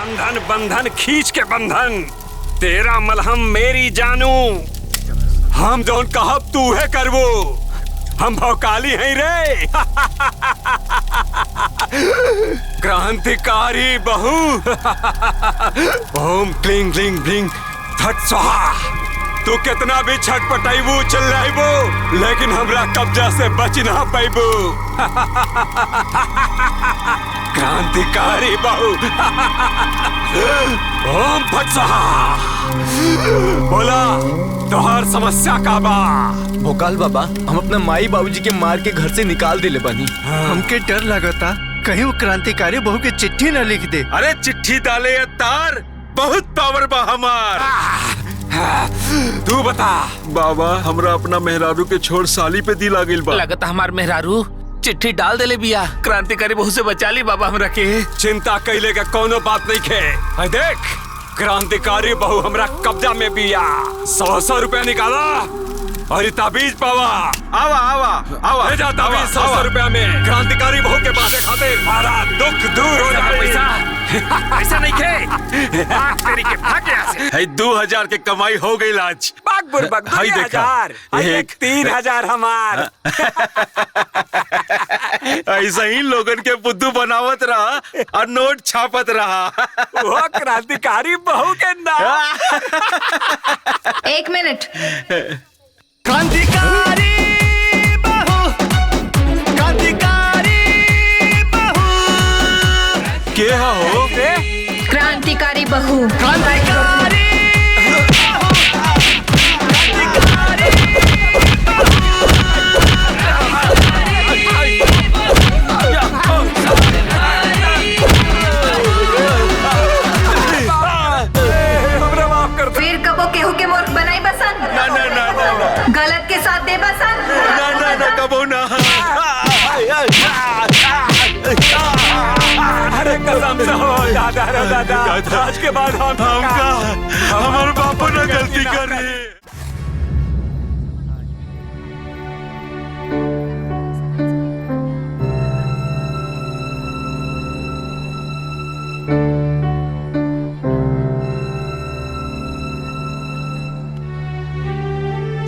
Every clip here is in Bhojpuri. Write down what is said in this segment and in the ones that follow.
बंधन बंधन खींच के बंधन, तेरा मलहम मेरी जानू। हम जोन कहब तू है करबो, हम भौकाली हैं रे। क्रांतिकारी बहू। ओम क्लिंग क्लिंग ब्लिंग फट स्वाहा। तू कितना भी छटपटाइबू चिल्लाइबू, लेकिन हमरा कब्जा से बच ना पाइबू। क्रांतिकारी बहू। ओम फट स्वाहा। बोला तोहर समस्या का बा? भोकाल बाबा, हम अपना माई बाबूजी के मार के घर से निकाल दिले बानी। हमके डर लगता कहीं वो क्रांतिकारी बहू के चिट्ठी न लिख दे। अरे चिट्ठी डाले तार, बहुत पावर बा हमार। तू बता बाबा, हमरा अपना मेहरारू के छोड़ साली पे दिल आ गइल बा। लगता हमार मेहरारू चिट्ठी डाल देले बिया। क्रांतिकारी बहू से बचा ली बाबा हमरा के। चिंता कैले का कोनो बात नहीं खे। देख, क्रांतिकारी बहू हमरा कब्जा में बिया। 100 रुपया निकाला और ताबीज पावा। आवा आवा आवा, भेजा ताबीज 100 रुपया में क्रांतिकारी बहू के पास खातिर सारा दुख दूर हो जाए। पैसा नहीं खे। तेरी के भाग यहाँ से। 2000 के कमाई हो गई आज। बाग बुरबक 2000, 3000 हमार। ऐसा ही लोगन के बुद्धू बनावत रहा और नोट छापत रहा। वो क्रांतिकारी बहू के नाम। 1 मिनट। क्रांतिकारी बहू, क्रांतिकारी बहू। के हो? क्रांतिकारी बहू। क्रांतिकारी फिर कबो केहू के मूर्ख बनाई बसन। ना ना ना ना गलत के साथ दे बसन। ना ना ना, कबो ना। अरे कसम से हो दादा रे दादा, आज के बाद हमका हमारे बापू ने गलती करी।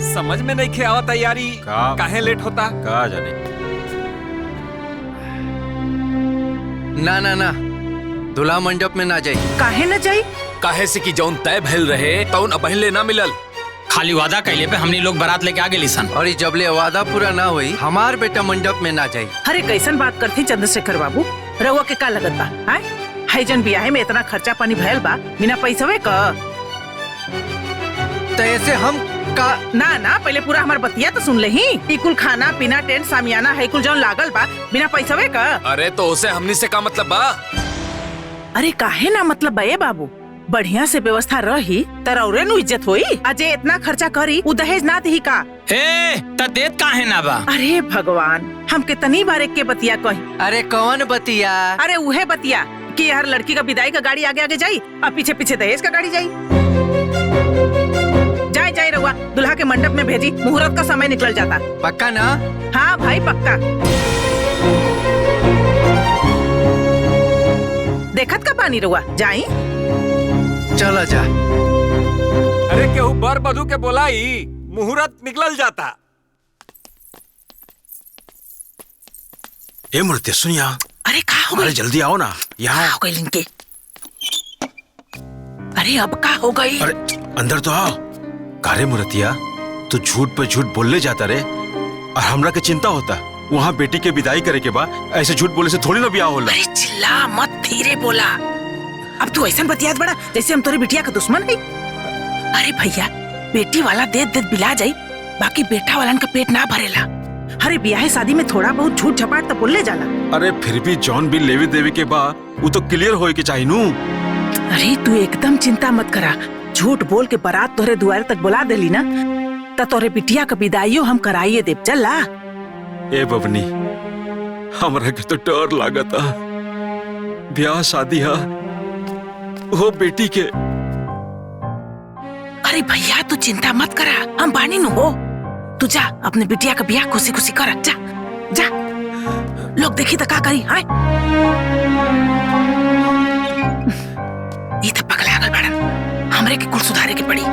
समझ में नहीं खे आवा तैयारी काहे लेट होता। कहा जाने। ना ना ना, दूल्हा मंडप में ना जाई। काहे न जाई? काहे से कि जौन तय भइल रहे तौन अबहिले ना मिलल। खाली वादा कैले पे हमनी लोग बारात लेके आ गेली सन। और जबले वादा पूरा ना हुई, हमार बेटा मंडप में ना जाई। अरे कैसन बात करती चंद्रशेखर बाबू, रउआ के का लगत बा? हाय जन बियाहे में इतना खर्चा पानी भयल बा, बिना पैसवे का? तो ऐसे हम का ना ना, पहले पूरा हमार बतिया तो सुन लेही। ई कुल खाना पीना टेंट सामियाना है कुल जौन लागल बा, बिना पैसवे का? अरे तो उसे हमनी से का मतलब बा? अरे काहे ना मतलब बा ए बाबू, बढ़िया से व्यवस्था रही तरौरे नु इज्जत होई। अजय इतना खर्चा करी उ दहेज ना दी का? ए त देत काहे ना बा? अरे भगवान, हम कितनी बार एक के बतिया कही। अरे कौन बतिया? अरे उहे बतिया कि हर लड़की का विदाई का गाड़ी आगे आगे जाई और पीछे पीछे दहेज का गाड़ी जाई। जाए जाए रहुआ, दुल्हा के मंडप में भेजी, मुहूर्त का समय निकल जाता। पक्का ना? हाँ भाई पक्का। देखत का पानी रहुआ, जाई। चला जा। अरे केहू बर बधू के बोलाई, मुहूर्त निकल जाता। ए मूर्ति सुनिया। अरे का हो अरे गई? जल्दी आओ ना यहाँ। हो गई लिंके। अरे अब का हो गई? अरे अंदर तो आओ। कारे मूर्तिया, तू झूठ पे झूठ बोलने जाता रे, और हमरा के चिंता होता वहाँ बेटी के विदाई करे के बाद ऐसे झूठ बोले से थोड़ी ना ब्याह होला। अरे चिल्ला मत, धीरे बोला। अब तू ऐसा बतियात बड़ा जैसे हम तोरे बिटिया का दुश्मन है। अरे भैया, बेटी वाला देत देत बिला जाई, बाकी बेटा वालन का पेट ना भरेला। अरे ब्याह शादी में थोड़ा बहुत झूठ झपाट तो बोलले जाला। अरे फिर भी जॉन भी लेवी देवी के बा, वो तो क्लियर होए के चाहिए नू। अरे तू एकदम चिंता मत करा, झूठ बोल के बारात तोरे दुआरे तक बुला देली ना, त तोरे बिटिया का विदाईयो हम कराइए देव। चला। ए बबनी, हमरा के तो डर लागता। ब्याह शादी है वो बेटी के। अरे भैया तू चिंता मत करा, हम बानी नु हो। तू जा अपने बिटिया का ब्याह खुशी खुशी कर। जा जा, लोग देखी तो का करी। हाय हमरे के कुल सुधारे के पड़ी।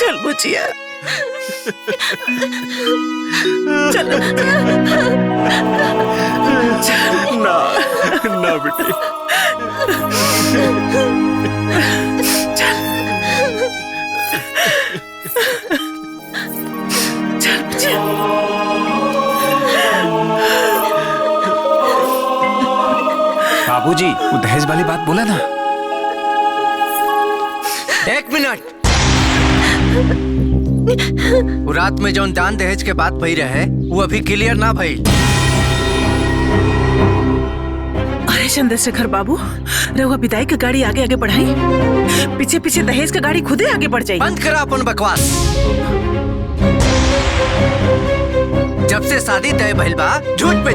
चल बुचिया, चलो ना ना बेटी, चल चल बुचिया। बाबूजी, वो दहेज वाली बात बोला ना। एक मिनट। वो रात में जौन दान दहेज के बात भई रहे वो अभी क्लियर ना भई। अरे चंद्रशेखर बाबू, रहुआ विदाई की गाड़ी आगे आगे बढ़ाई, पीछे पीछे दहेज की गाड़ी खुदे आगे बढ़ जाए। बंद करा अपन बकवास। जब से शादी तय भइल बा झूठ पे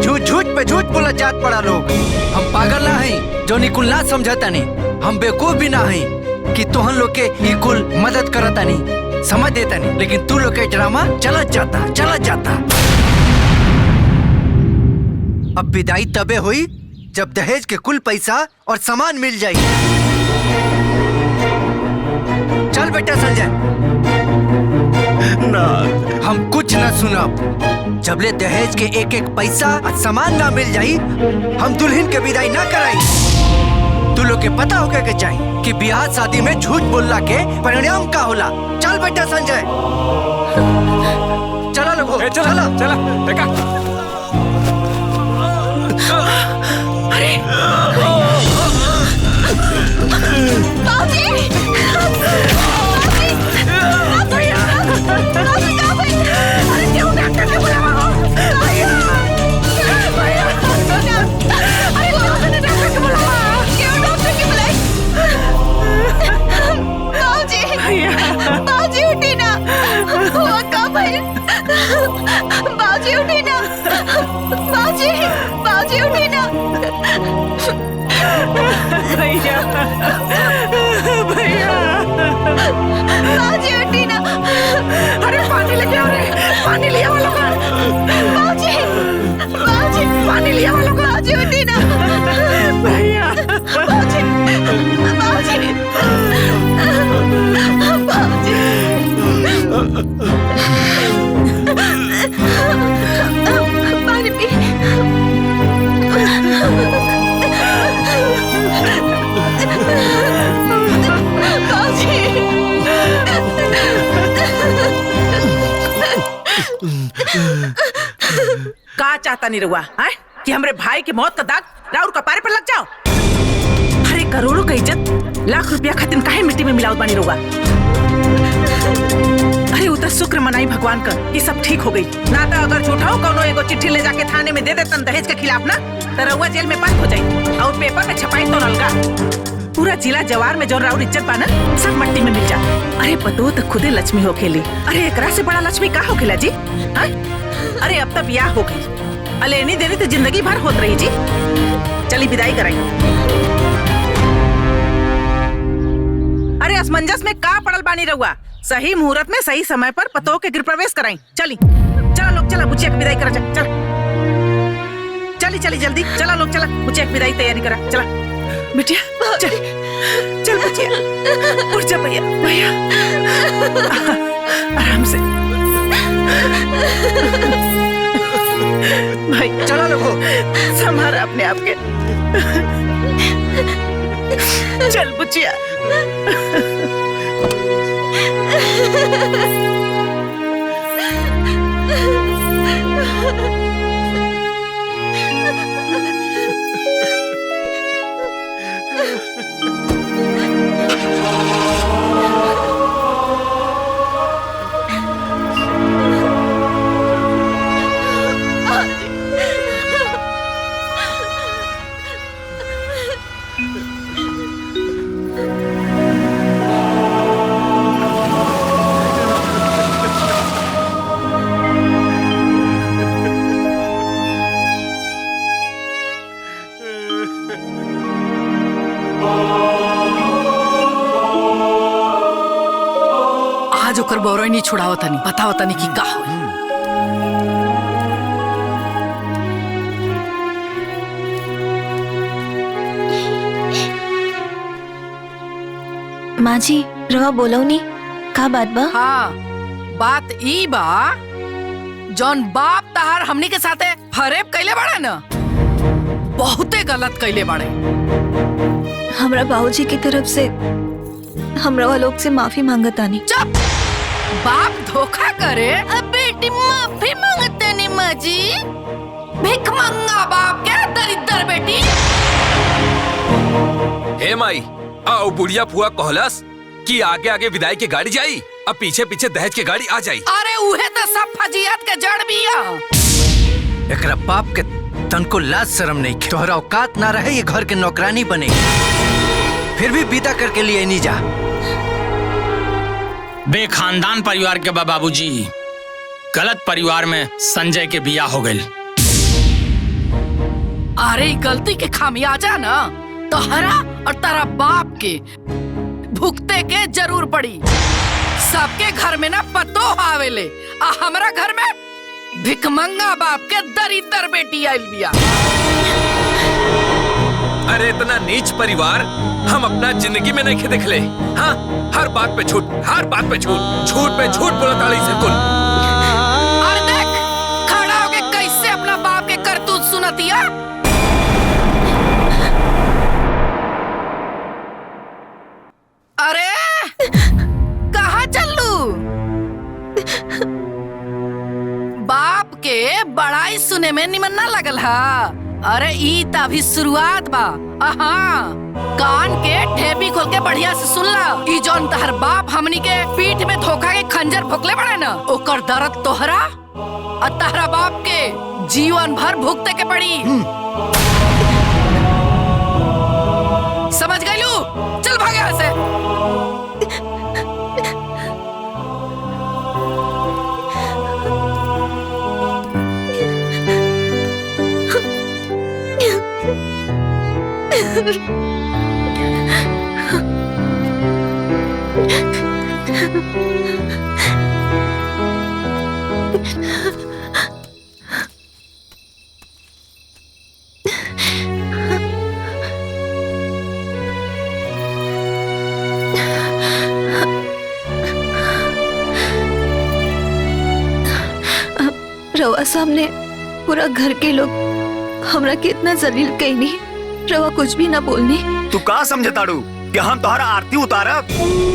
झूठ बोलत जात पड़ा लोग। हम पागल ना हई जो निकुल ना समझता नहीं, हम बेवकूफ भी ना हई कि तोहन लोग के निकुल मदद करता नहीं। समझ देता नहीं, लेकिन तू लोग के ड्रामा चलत जाता। अब विदाई तबे हुई जब दहेज के कुल पैसा और सामान मिल जाए। चल बेटा संजय। ना हम कुछ न सुनब जबले दहेज के एक एक पैसा और सामान ना मिल जाई, हम दुल्हन के विदाई ना कराई। तू लोग के पता होगा के चाहिए कि ब्याह शादी में झूठ बोलना के परिणाम का होला। चल बेटा संजय, चला लोगो, चला चला देखा। अरे बाजी उठी ना, हुआ का भाई? बाजी उठी ना, बाजी उठी ना। भैया बाजी उठी ना। अरे पानी लेके आओ रे, पानी लिया वालों का। बाजी पानी लिया वालों का। बाजी उठी ना। भैया बाजी पानी पी। का चाहता नहीं रहुआ है कि हमरे भाई की मौत का दाग राउर कपारे पर लग जाओ? अरे करोड़ों का इज्जत लाख रुपया खातिर काहे मिट्टी में मिलावत बानी रहुआ? अरे उतर शुक्र मनाई भगवान का कि सब ठीक हो गई। ना तो अगर झूठा हो कोनो एगो चिट्ठी ले जाके थाने में दे देतन दहेज के खिलाफ ना, तो रहुआ जेल में बंद हो जाई और पेपर में छपाई तो अलगा। पूरा जिला जवार में जो राउर इज्जत पाना सब मट्टी में मिल जा। अरे पतो तो खुदे लक्ष्मी हो खेली। अरे एकरा से बड़ा लक्ष्मी का हो खेला जी? अरे अब तक ब्याह हो गई, अलेनी देनी तो जिंदगी भर होत रही जी। चली विदाई कराई। अरे असमंजस में का पड़ल बानी रहुआ? सही मुहूर्त में सही समय पर पतो के गृह प्रवेश कराई। चली चला लोग, चला बुचिया की विदाई करा। चल चली चली जल्दी चला लोग, चला बुचिया की विदाई तैयारी करा। चला बिटिया चल चल बुचिया, उठ जा भैया भैया आराम से भाई। चला लोगो, संभाल अपने आप के। चल बुचिया। आज ओकर बौरई नहीं छुड़ावत नहीं, बतावत नहीं कि का होई। माँ जी रवा बोलो नी का बात बा? हाँ बात ई बा, जौन बाप तहार हमनी के साथे फरेब कैले बाड़े न, बहुते गलत कैले बाड़े। हमरा बाबूजी की तरफ से हमरा वालों से माफी मांगतानी। चुप, बाप धोखा करे बेटी माफी मांगते नहीं माँ जी। भिख मंगा बाप क्या दरिद्र बेटी। हे माई, आओ बुढ़िया फुआ कहलस कि आगे आगे विदाई की गाड़ी जाई, अब पीछे पीछे दहेज की गाड़ी आ जाई। अरे उहे तो सब फजियत के जड़ बिया। एकरा बाप के तनको लाज शर्म नहीं, तोहरा औकात ना रहे ये घर के नौकरानी बने, फिर भी विदा करके लिए नहीं जा। बेखानदान परिवार के बाबूजी, गलत परिवार में संजय के बिया हो गई। अरे गलती के खामियाजा ना तोहरा और तारा बाप के भुगते के जरूर पड़ी। सबके घर में ना पतो आवेले, आ हमरा घर में भिकमंगा बाप के दरिद्र बेटी आइल बिया। अरे इतना नीच परिवार हम अपना जिंदगी में नहीं देख ले। हाँ, हर बात पे झूठ, हर बात पे झूठ, झूठ पे झूठ बोलता से कुल। और देख खड़ा होके कैसे अपना बाप के करतूत सुनतिया। अरे कहाँ चलू? बाप के बड़ाई सुने में निमन ना लगल हा। अरे ई त अभी शुरुआत बा। कान के ठेपी खोल के बढ़िया से सुन ला। ई जौन तहर बाप हमनी के पीठ में धोखा के खंजर भोकले बड़े न, ओकर दर्द तोहरा और तहरा बाप के जीवन भर भुगते के पड़ी। समझ गइलू? चल भाग यहाँ से। रवा सामने पूरा घर के लोग हमरा के इतना जलील कईनी, रवा कुछ भी ना बोलनी। तू का समझताड़ू कि हम तोहरा आरती उतारब?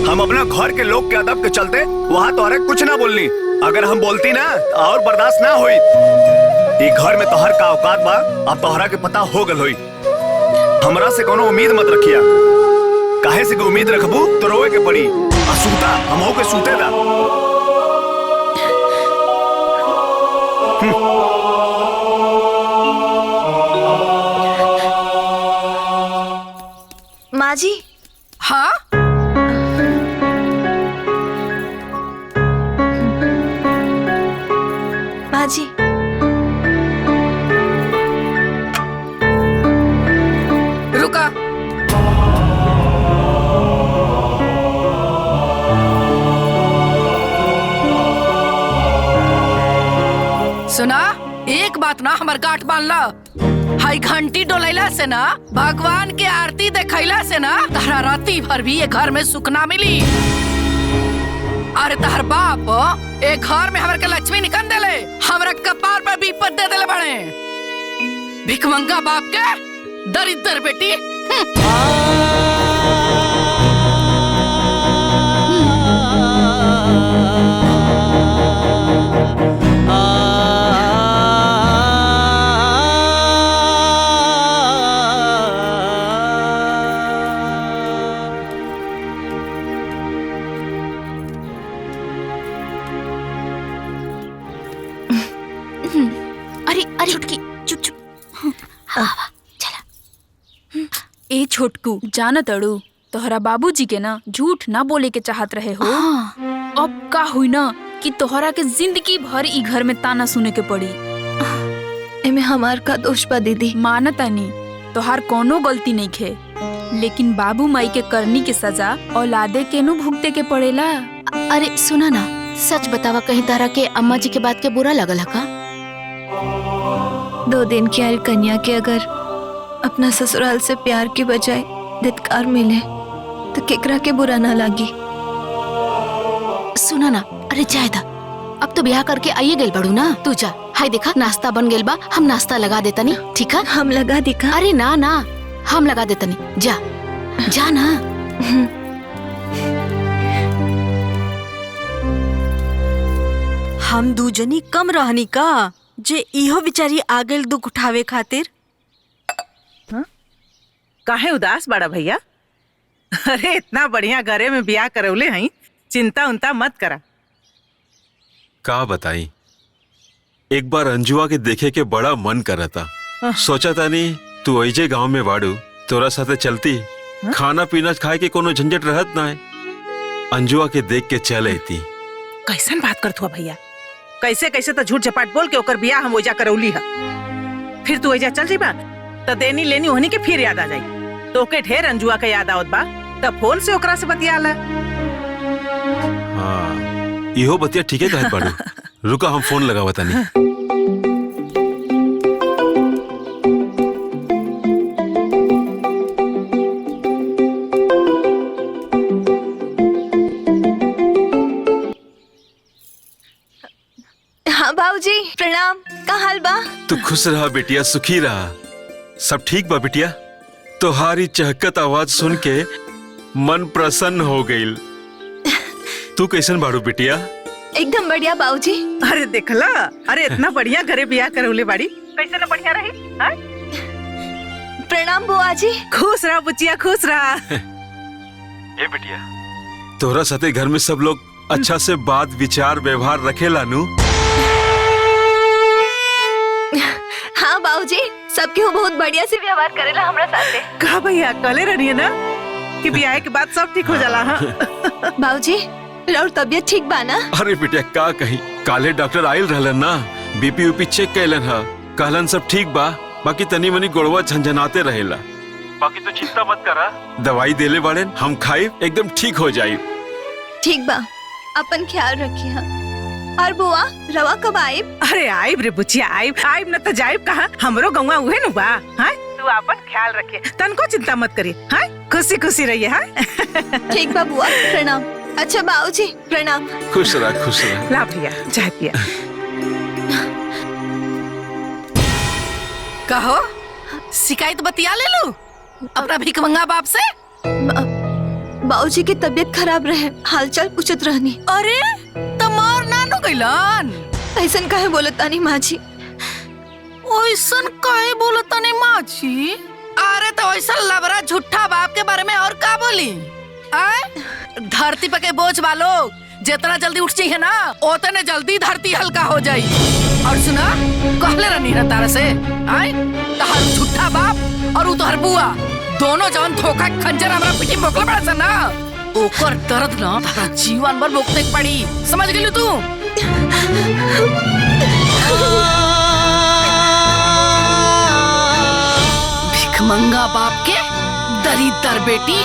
हम अपना घर के लोग के अदब के चलते वहाँ तोहरे कुछ ना बोलनी। अगर हम बोलती ना और बर्दाश्त ना हुई। ये घर में तोहर का औकात बा, अब तोहरा के पता हो गल होई। हमरा से कोनो उम्मीद मत रखिया। काहे से उम्मीद रखबू तो रोए के पड़ी। सूता हम हो के सूते दा। माँ जी। हाँ? माँ जी। रुका। सुना, एक बात ना हमर गांठ बांध ला। हाई घंटी डोलैला से ना, भगवान के आरती देखैला से ना, तहरा राती भर भी ये घर में सुख ना मिली। अरे तहर बाप एक घर में हमर के लक्ष्मी निकल देले, हमरा कपार पर विपद दे देले बड़े। भिकमंगा बाप के दरिद्र बेटी। ए छोटकू, जाना तड़ू तोहरा बाबूजी के ना झूठ ना बोले के चाहत रहे हो। अब का हुई ना कि तोहरा के जिंदगी भर ई घर में ताना सुने के पड़ी। एमे हमार का दोष बा दीदी? मानतानी तोहार कोनो गलती नहीं खे, लेकिन बाबू माई के करनी के सजा औलादे के नु भुगते के पड़ेला। अरे सुना ना, सच बतावा, कहीं तारा के अम्मा जी के बात के बुरा लगल है का? 2 दिन की आयल कन्या के अगर अपना ससुराल से प्यार के बजाय धिक्कार मिले तो केकरा के बुरा ना लागी। सुना ना, अरे जाए दा, अब तो ब्याह करके आइए गेल बड़ू ना। तू जा, हाय देखा नाश्ता बन गेल बा, हम नाश्ता लगा देता नी, ठीक है? हम लगा दिखा? अरे ना ना, हम लगा देता नी, जा जा ना। हम दूजनी कम रहनी का जे इहो बिचारी आगल दुख उठावे खातिर। काहे उदास बड़ा भैया? अरे इतना बढ़िया घरे में ब्याह करौले हई, चिंता उनता मत करा। का बताई, एक बार अंजुआ के देखे के बड़ा मन कर था। सोचा था नहीं तू ऐजे गांव में बाड़ू, तोरा साथे चलती, खाना पीना खाए के कोनो झंझट रहत ना है। अंजुआ के देख के चल आती। कैसन बात करत हुआ भैया? कैसे कैसे तो झूठ झपाट बोल के ओकर बियाह हम ओजा करौली है। फिर तू ओजा चल जीबा तो देनी लेनी होनी के फिर याद आ जाई। तो के ढेर अंजुआ का याद आवत बा, तब फोन से ओकरा से बतियाला। हाँ इहो बतिया ठीक है कहत बाड़ू। रुका हम फोन लगावा तनी। हाँ बाबूजी प्रणाम। का हाल बा? तू खुश रहा बेटिया, सुखी रहा। सब ठीक बा बेटिया? तुम्हारी चहकत आवाज सुन के मन प्रसन्न हो गईल। तू कैसन बाड़ू बेटिया? एकदम बढ़िया बाबूजी। अरे देखला, अरे इतना बढ़िया घरे बियाह करौले बाड़ी, कैसे ना बढ़िया रही। हाँ? प्रणाम बुआ जी। खुश रहा बुचिया, खुश रहा। ए बेटिया, तोरा साथे घर में सब लोग अच्छा से बात विचार व्यवहार रखेला नु? हाँ बाबूजी, सबके बहुत बढ़िया से व्यवहार करेला हमरा साथे। कहा भैया कले रही है ना कि ब्याह के बाद सब ठीक हो जाला। हाँ बाबूजी और तबियत ठीक बा ना? अरे बेटिया का कहीं, काले डॉक्टर आयल रहलन ना, बीपी ऊपी चेक कैलन हा, कहलन सब ठीक बा, बाकी तनी मनी गोड़वा झंझनाते रहेला। बाकी तो चिंता मत करा, दवाई देले बाड़े, हम खाई एकदम ठीक हो जाई। ठीक बा, अपन ख्याल रखिए। और बुआ रवा कब आइब? अरे आइब रे बुचिया, आइब न तो जाइब कहाँ, हमरो गौवा उहे नु बा। हाँ तू अपन ख्याल रखिए, तनको चिंता मत करिए। हाँ खुशी खुशी रहिए। हाँ ठीक बा बुआ, प्रणाम। अच्छा बाबूजी प्रणाम। खुश रह, खुश रह। ला भैया चाय पिया। कहो शिकायत बतिया ले लू अपना भीख मंगा बाप से। बाबूजी की तबीयत खराब रहे, हालचाल पूछत रहनी। अरे तमार नानू गइलन। ऐसन काहे बोलतानी माँ जी? ओइसन काहे बोलतानी माँ जी? अरे तो ऐसा लबरा झूठा बाप के बारे में और का बोली? आए धरती पे के बोझ वालो जितना जल्दी उठ चाहिए ना, उतने जल्दी धरती हल्का हो जाई। और सुना कहले रहनी ना तारा से, आए तहार झूठा बाप और उ तोहर बुआ दोनों जवन धोखा खंजर हमरा पीठी मोकला पड़ा सा ना, ओकर दर्द ना तारा जीवन भर भुगते पड़ी। समझ गेलू तू? भिखमंगा बाप के दरिद्र बेटी।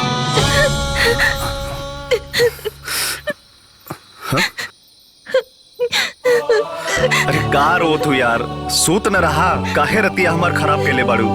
अरे का रोत हो यार, सूत न रहा, काहे रतिया हमार खराब केले बाड़ू।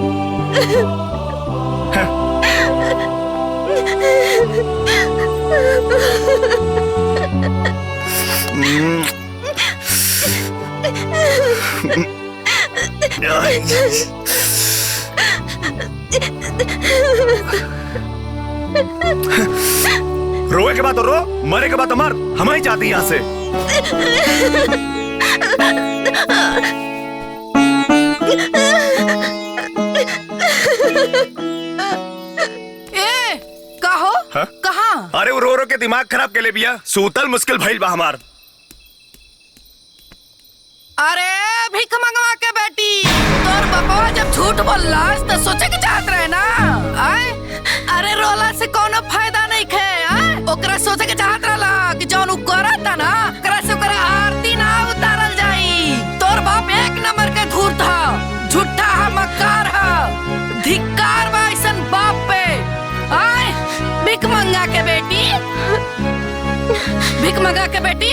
रोए के बाद तो रो, मरे के बाद तो मर, हम ही जाते यहाँ से। ए कहो कहाँ? अरे वो रो रो के दिमाग खराब के ले बिया, सूतल मुश्किल भइल बा हमार। अरे भीख मंगवा के बेटी, तोर बाबा जब झूठ बोलला तो सोचे के चाहत रहे ना। आए अरे रोला से कोनो फायदा नहीं खे। ओकरा सोचे के चाहत रहला कि जौन उ करता ना, ओकरा से ओकरा आरती ना उतारल जाई। तोर बाप एक नंबर के धूर्त था, झूठा है, मक्कार है, धिक्कार बा ऐसन बाप पे। आए भीख मंगा के बेटी, भीख मंगा के बेटी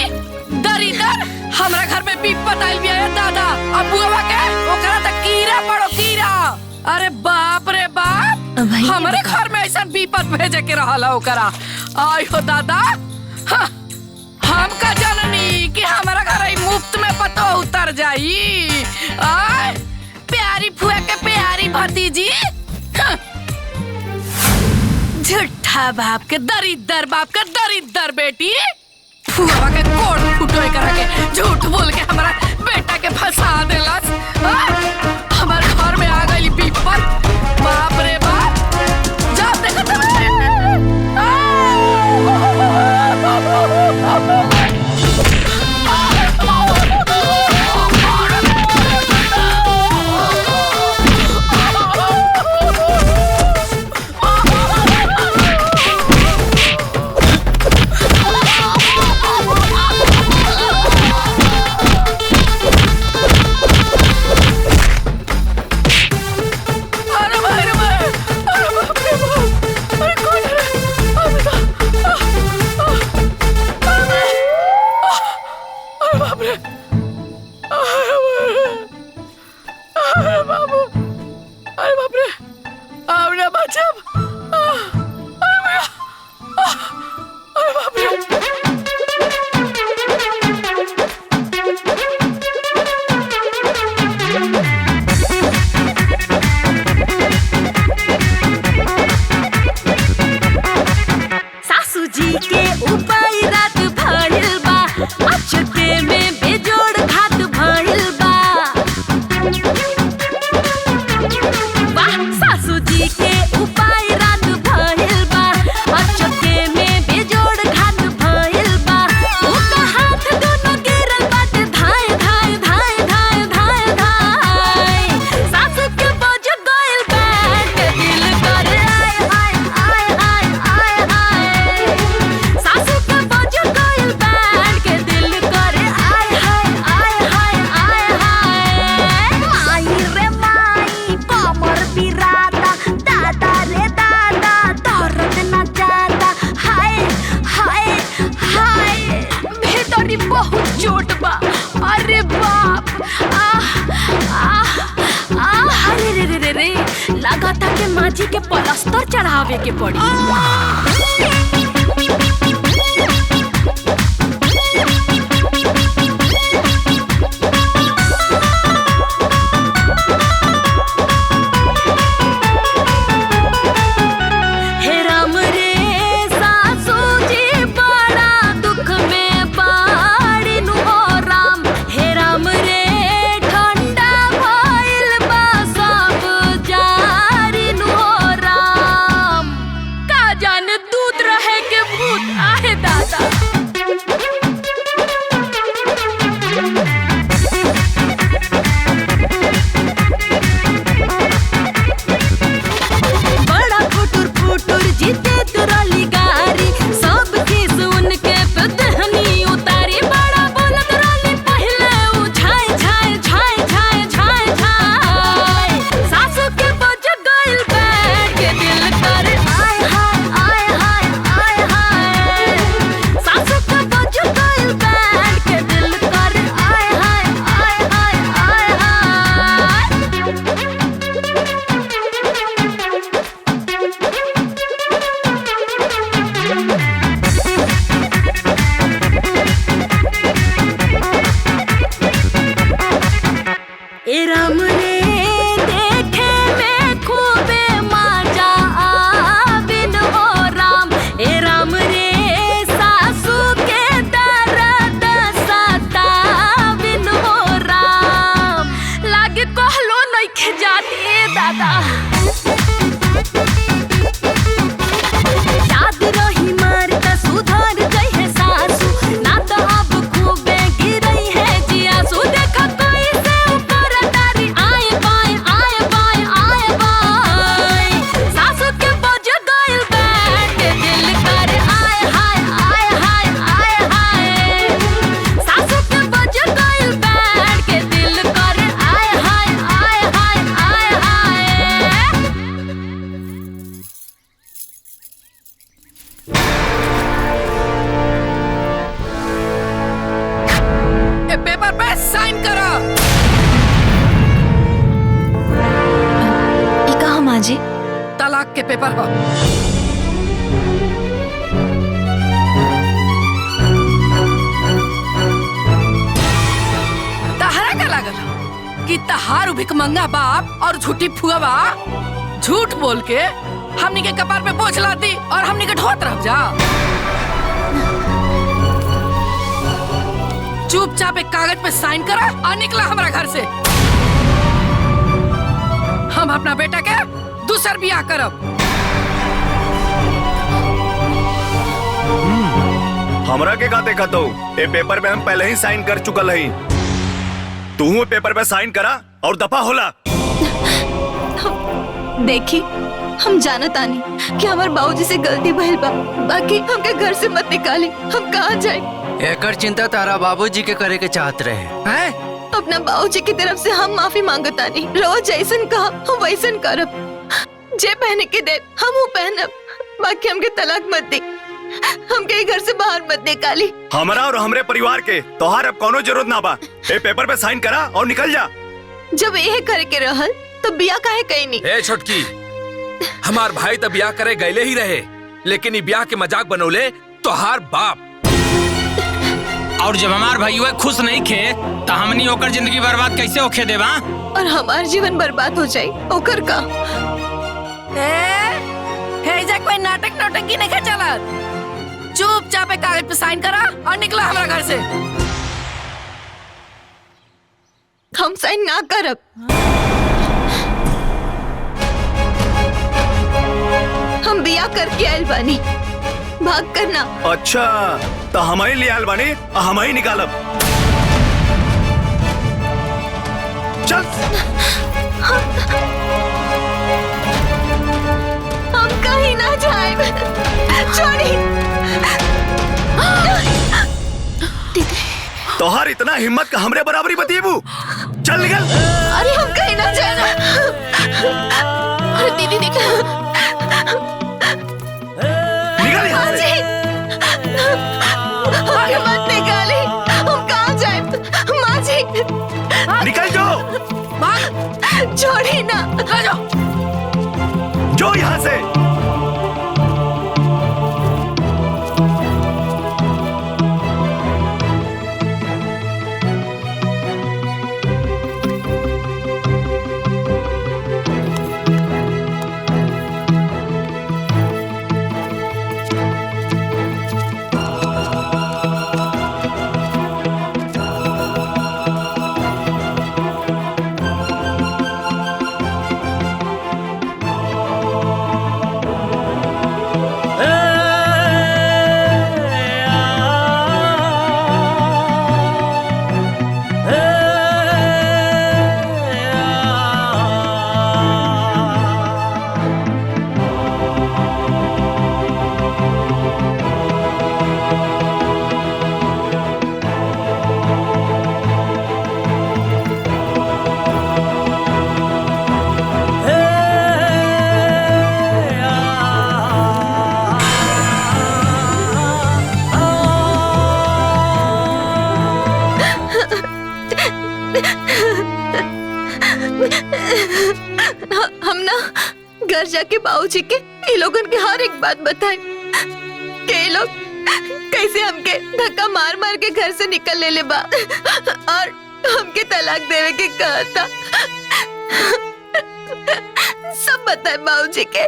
दरिदर हमरा घर में विपत आइल बिया दादा। अब बुआ के ओकरा त कीड़ा पड़ो कीड़ा। अरे बाप रे बाप, हमारे घर में ऐसा विपत भेजे के रहला ओकरा। आय हो दादा, हाँ, हम का जननी कि हमारा घर मुफ्त में पतो उतर जाई। आय प्यारी फुआ के प्यारी भतीजी, हाँ। झूठा बाप के दरिद्र बाप के दरिद्र बेटी, फुआ के कोट फुटोए करा के झूठ बोल के हमारा बेटा के फंसा देलस। हमारे घर में आ गई विपत। बाप रे बाप, जब देखो तब अरे बाप रे, अरे बाबू, अरे बाप रे, हमने बचाव, अरे भैया, अरे बाप रे। सासू जी के ऊपर रात भइल बा, अचके में बेजोड़ घात भइल बा। वाह, सासू जी के ऊपर रात भइल बा, अचके में बेजोड़ घात भइल बा। उनका हाथ दोनों गिरल बाटे धाय धाय धाय धाय धाय धाय। सासू के बोझ गइल बैठ दिल करे आय आय आय आय आय आय। सासू के बोझ गइल बैठ के दिल करे आय हाय आय हाय आय हाय। माई रे माई कमर पिराता, दादा रे दादा दर्द न जाता, हाय हाय हाय। भीतरी बहुत चोट बा, अरे बाप, आह आह आह। अरे रे रे रे रे, लगाता के माजी के प्लास्टर चढ़ावे के पड़ी। हे राम रे सासू जी बड़ा दुख में बाड़ी नु हो राम। हे राम रे ठंडा भइल बा सब जारी नु हो राम। का जाने दूध रहे के भूत आहे दादा। बड़ा फुटुर फुटुर जीते तुरली गारी, सब खीस उनके पे दहनी उतारी। बड़ा बोलत रली पहले उ झाय झाय झाय झाय झाय झाय। सासू के बोझ गइल बैठ के दिल करे आय हाय आय हाय आय हाय। सासू के बोझ गइल बैठ के दिल करे आय हाय आय हाय आय हाय। ए राम रे देखे में खूबे मजा आविन हो राम। ए राम रे सासू के दर्द सताविन हो राम। लागे कहलो नइखे जाती ए दादा। याद रही मारता सुधर गई है सासू, ना तो अब खूबे गिरई है जियासू। देखा कोई से ऊपर तारी आए बाय आए बाय आए बाय। सासू के बोझ गइल बैठ के दिल करे आय हाय आय हाय आय हाय। सासू के बोझ गइल बैठ के दिल करे आय हाय आय हाय आय हाय। ए पेपर पे साइन करो। ई का हम आजी? तलाक के पेपर हो। तहरा का लागल कि तहार भिकमंगा बाप और झूठी फुआ बा झूठ बोल के हमनी के कपार पे बोझ लादी और हमनी के ढोत रह जा। चुपचाप एक कागज पे साइन करा और निकला हमारा घर से। हम अपना बेटा के दूसर बियाह करब। हमरा के का देखा तो ए पेपर पे हम पहले ही साइन कर चुकल हई। तू पेपर पे साइन करा और दफा होला। देखी, हम जानत आनी कि हमार बाबूजी से गलती भइल बा, बाकी हमके घर से मत निकाली। हम कहाँ जाए? एकर चिंता तारा बाबूजी के करे के चाहत रहे हैं। अपना बाबूजी की तरफ से हम माफी मांगतानी। रोज जैसन कहा हम वैसन करब। जे पहने के दे हम वो पहनब, बाकी हमके तलाक मत दे। हमके घर से बाहर मत निकाली। हमारा और हमरे परिवार के तोहार अब कोनो जरूरत ना बा। ए पेपर पे साइन करा और निकल जा। जब यह करे के रहल तो बिया काहे कहीं नहीं। ए छोटकी, हमार भाई तो ब्याह करे गए ही रहे, लेकिन ये ब्याह के मजाक बनौले तोहार बाप। और जब हमार भाई खुश नहीं खे तो हमनी ओकर जिंदगी बर्बाद कैसे होखे देवा? और हमार जीवन बर्बाद हो जाए ओकर का। कोई नाटक नौटंकी नहीं कर चला। चुपचाप कागज पे साइन करा और निकला हमारा घर से। हम साइन ना करब। हम बिया करके आयल बानी, भाग करना। अच्छा तो हमारी ले आयल बानी, हमारी निकालब। चल हम कहीं ना जाए। छोड़ी। तोहार इतना हिम्मत का हमरे बराबरी बतीबू। चल निकल। अरे हम कहीं ना जाना। अरे दीदी देखो। निकल यहाँ से। अरे मत निकाली। हम कहाँ जाए? माँ जी। निकल जाओ। छोड़ी ना। जो यहाँ से। हम ना घर जाके बाबूजी के ये लोगन के हर एक बात बताए कि ये लोग कैसे हमके धक्का मार मार के घर से निकल ले बा और हमके तलाक देवे के कहा था। सब बताए बाबूजी के।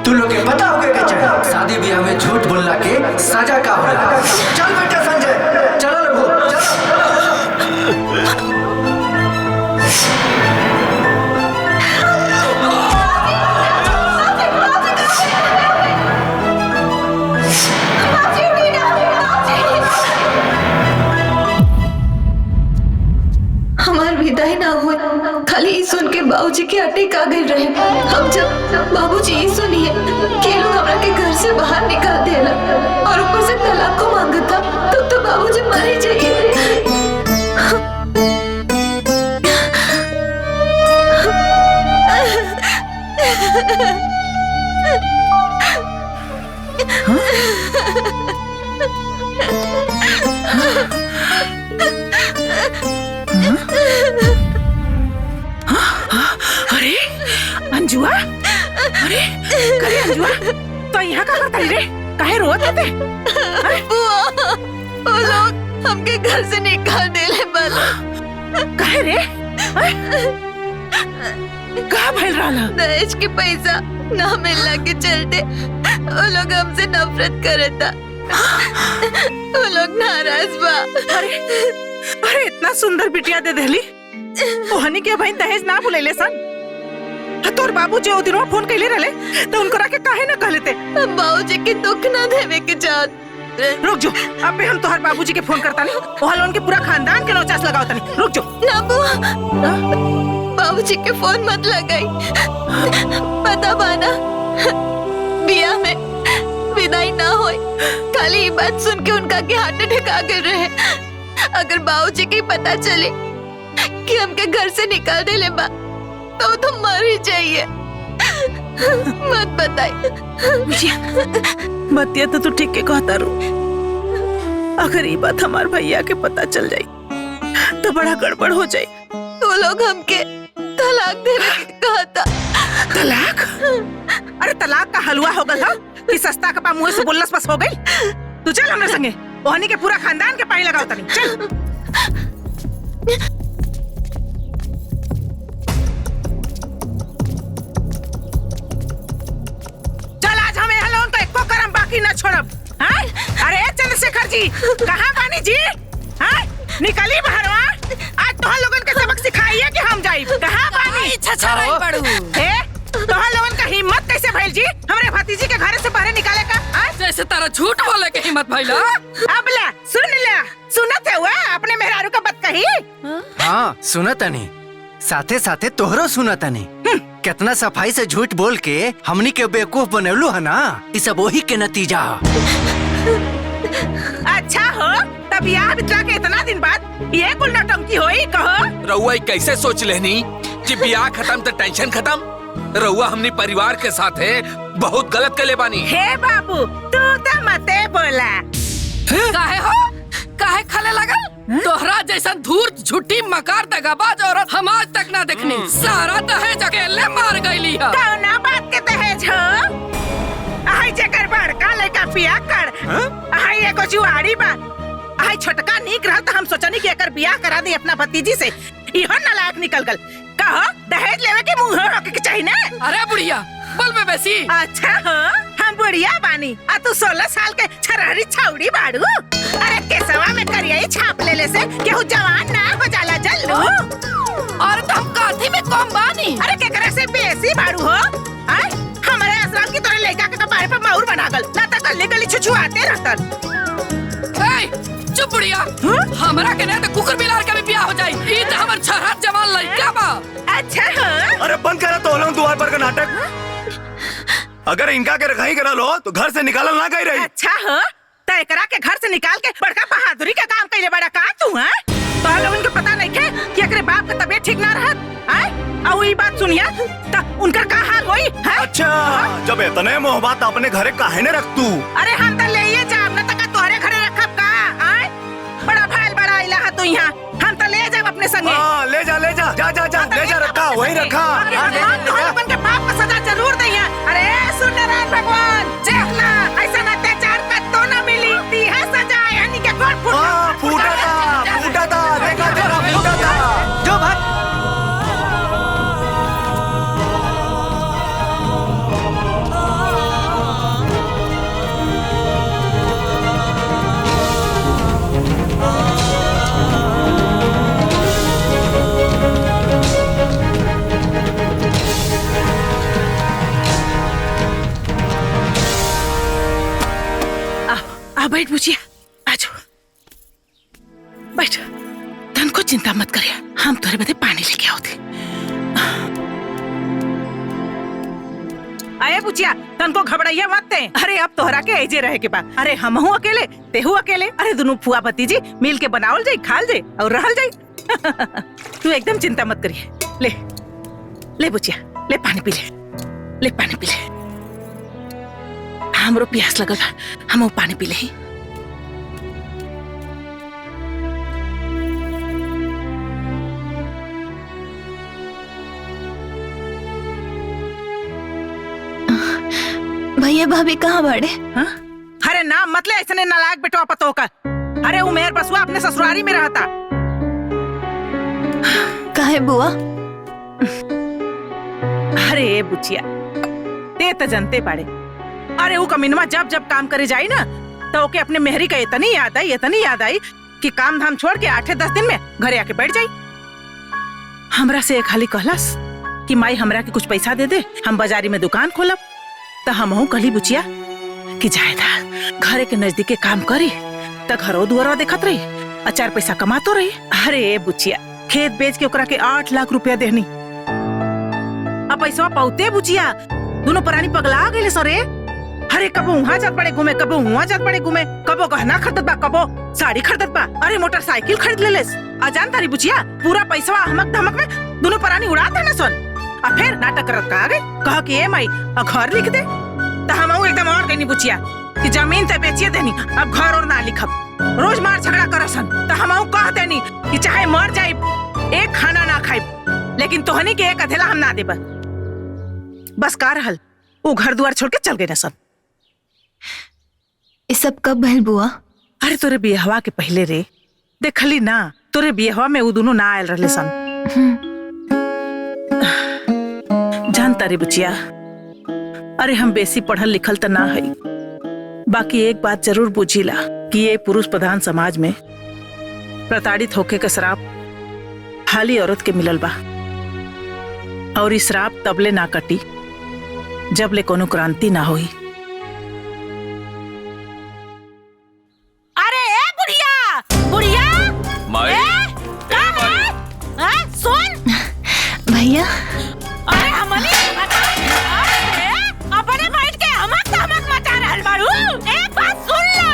तू लोग के पता होगा क्या चाहिए? शादी ब्याह में झूठ बोलना के सजा का होला। चल बेटा संजय, चलो रघु, हमार विदाई ना हुए, खाली ई सुन के बाबूजी के अटैक आ गए रहे। हम जब बाबूजी ये सुनिए कि लोग हमरा के घर से बाहर निकाल देला और ऊपर से तलाक को मांगता, तब तो बाबूजी मर ही जाइए। अरे अंजुआ, अरे करे अंजुआ, तो यहाँ का करता रे? काहे रोत थे? वो लोग हमके घर से निकाल देले बाला। काहे रे? कहाँ भइल रहला? दहेज के पैसा ना मिलने के चलते वो लोग हमसे नफरत करता। वो लोग नाराज बा। अरे इतना सुंदर बिटिया दे देली, ओहनी के भाई दहेज ना बुलेले सन। तोर बाबूजी ओ दिनवा फोन कैले रहले तो उनको राके काहे ना कहले ते? बाबूजी के दुख ना देवे के चाहत। रुक जो, अबे हम तोहर बाबूजी के फोन करता नहीं, ओहल उनके पूरा खानदान के नौचास लगावता नहीं। रुक जो। ना बाबूजी के फोन मत लगाई। पता बाना बिया में विदाई ना होई, खाली ये बात सुन के उनका के हार्ट अटैक आ गए रहे। अगर बाबूजी के पता चले कि हमके घर से निकाल दे ले बा तो मर ही जाइए। मत बताई। बुचिया बतिया तो तू ठीक के कहता रू। अगर ये बात हमार भैया के पता चल जाई तो बड़ा गड़बड़ हो जाए। वो लोग हमके तलाक देने के कहा था। तलाक? अरे तलाक का हलवा हो गल कि सस्ता कपा मुंह से बोलस बस हो गई। तू चल हमरे संगे, ओहनी के पूरा खानदान के पानी लगाओ तनी। चल चल, आज हम यहाँ लोगन को एको करम बाकी न छोड़ब। हाँ? अरे चंद्रशेखर जी, कहाँ बानी जी? हाँ? निकली बहरवा, आज तोहर लोगन के सबक सिखाइए कि हम जाई। कहाँ बानी? छछराई पड़ू। तोहर लोगन का हिम्मत कैसे भइल जी हमरे भतीजी के घर से बाहर निकाले का? जैसे तारा झूठ बोले के हिम्मत भइला। अबला सुनत है हुआ अपने मेहरारू का बात कही। हाँ सुनत नहीं, साथे साथे तोहरो सुनत नहीं। कितना सफाई से झूठ बोल के हमनी के बेवकूफ बनवलू है ना, इस सब वही के नतीजा। अच्छा हो तब यहाँ बितला के इतना दिन बाद ये कुल नौटंकी होई कहो। रउआ कैसे सोच लेनी कि ब्याह खत्म तो टेंशन खत्म। रउआ हमनी परिवार के साथ है बहुत गलत कले बानी। हे बाबू तू तो मते बोला। काहे हो? काहे खले लगल? तोहरा जैसा धूर्त झूठी मकार दगाबाज औरत हम आज तक ना देखनी। सारा दहेज अकेले मार गईली है। कौना बात के दहेज हो? आई जेकर बड़का लड़का बियाह कर, आई एगो जुआरी बा। आई छोटका नीक रहल तो हम सोचनी कि एकर बियाह करा दी अपना भतीजी से। इहो नालायक निकल गल। कहो दहेज लेवे के मुंह होके के चाहिए ना। अरे बुढ़िया बोल में बेसी। अच्छा हो हम बुढ़िया बानी आ तू 16 साल के छरहरी छाउड़ी बाड़ू। अरे केसवा में करिया छाप लेले से केहू जवान ना हो जाला जल्लू। और तुम काथी में कम बानी। अरे केकरा से बेसी बाड़ू हो? आय हमारे आश्रम की तरह लड़का के कपारे पे माउर बना गल ना त गली गली छुछुआते रहतन। चुप बुढ़िया, हमरा के नहीं तो कुकुर बिलार का भी ब्याह हो जाई। ई त हमर छरहत जवान लड़का बा। अच्छा हो। अरे बंद करा तो लोग द्वार पर का नाटक। अगर इनका के रखाई करा लो तो घर से निकालल ना गई रही। अच्छा हो तो एकरा के घर से निकाल के बड़का बहादुरी का काम कइले बड़ा का तू? हैं तो लोगन के पता नहीं के कि एकरे बाप का तबीयत ठीक ना रहत। हैं और ई बात सुनिया त उनका का हाल होई? हैं अच्छा जब इतने मोहब्बत अपने घरे काहे ने रख तू? अरे हम त लेइए जाब न तक तोहरे घरे रखब का? हैं बड़ा भाईल बड़ा इला है तू यहाँ। हम त ले जाब अपने संगे। हां ले जा ले जा जा जा जा ले जा रखा वही रखा। लोगन के बाप का सजा जरूर दैया। अरे सुन नारायण भगवान देखना ऐसा अत्याचार का तो ना मिली। दी है सजा यानी के गोड़ फूटा। हां फूटा था देखा देखा फूटा था। जो भाग बैठ बुचिया आजो बैठ। तन को चिंता मत करिए, हम तोरे बदे पानी लेके आओते। आए बुचिया तन को घबराइया मत ते। अरे अब तोहरा के ऐजे रहे के बा। अरे हमहू अकेले तेहू अकेले। अरे दोनों फुआ भतीजी मिल के बनावल जाई, खाल जाई और रहल जाई। तू एकदम चिंता मत करिए। ले ले बुचिया ले पानी पी ले पानी पी ले। हमरो प्यास लगल बा, हम पानी पी ले। भैया भाभी कहाँ बाड़े? अरे नाम मतलब ऐसे नालायक बेटवा पतो का। अरे वो मेहर बसुआ अपने ससुरारी में रहता। काहे बुआ? अरे बुचिया ते तो जनते पाड़े। अरे वो कमीनवा जब जब काम करे जाई ना तो ओके अपने मेहरी का इतनी याद आई कि काम धाम छोड़ के 8-10 दिन में घरे आके बैठ जाई। हमरा से खाली कहलस कि माई हमरा के कुछ पैसा दे दे, हम बाजारी में दुकान खोलब। तो हमहू कहली बुचिया कि जायदा घरे के नजदीके काम करी तो घरों दुआरा देखत रही, 4 पैसा कमातो रही। अरे बुचिया खेत बेच के ओकरा के 8 लाख रुपया देहनी। अब पैसा पाउते बुचिया दोनों परानी पगला गए सरे। अरे कबो वहाँ जात पड़े घूमे, कबो वहाँ जात पड़े घूमे, कबो गहना खरीदत बा, कबो साड़ी खरीदत बा, अरे मोटरसाइकिल खरीद लेलेस। अजान तारी बुचिया पूरा पैसा हमक धमक में दोनों परानी उड़ा देना सन। अब फिर नाटक करत का आगे कहा कि ए माई अब घर लिख दे तो हम एकदम और कहीं बुचिया कि जमीन ते बेचिए देनी अब घर और ना लिखब। रोज मार झगड़ा करसन तो हम कह देनी कि चाहे मर जाए एक खाना ना खाए लेकिन तोहनी के एक अधेला हम ना देब। बस का रहल वो घर द्वार छोड़ के चल गए सब। ये सब कब भइल बुआ? अरे तोरे बियाहवा के पहले रे देखली ना तोरे बियाहवा में वो दोनों ना आयल रहले सन। जानता रे बुचिया अरे हम बेसी पढ़ल लिखल तो ना है बाकी एक बात जरूर बुझिला कि ये पुरुष प्रधान समाज में प्रताड़ित होके का श्राप हाली औरत के मिलल बा और इस श्राप तबले ना कटी जब ले कोनो क्रांति ना होई। अरे ए बुढ़िया बुढ़िया माई सुन भैया अरे हमनी अपने बैठ के हमक मचा रहल बाड़ू। एक बात सुन ला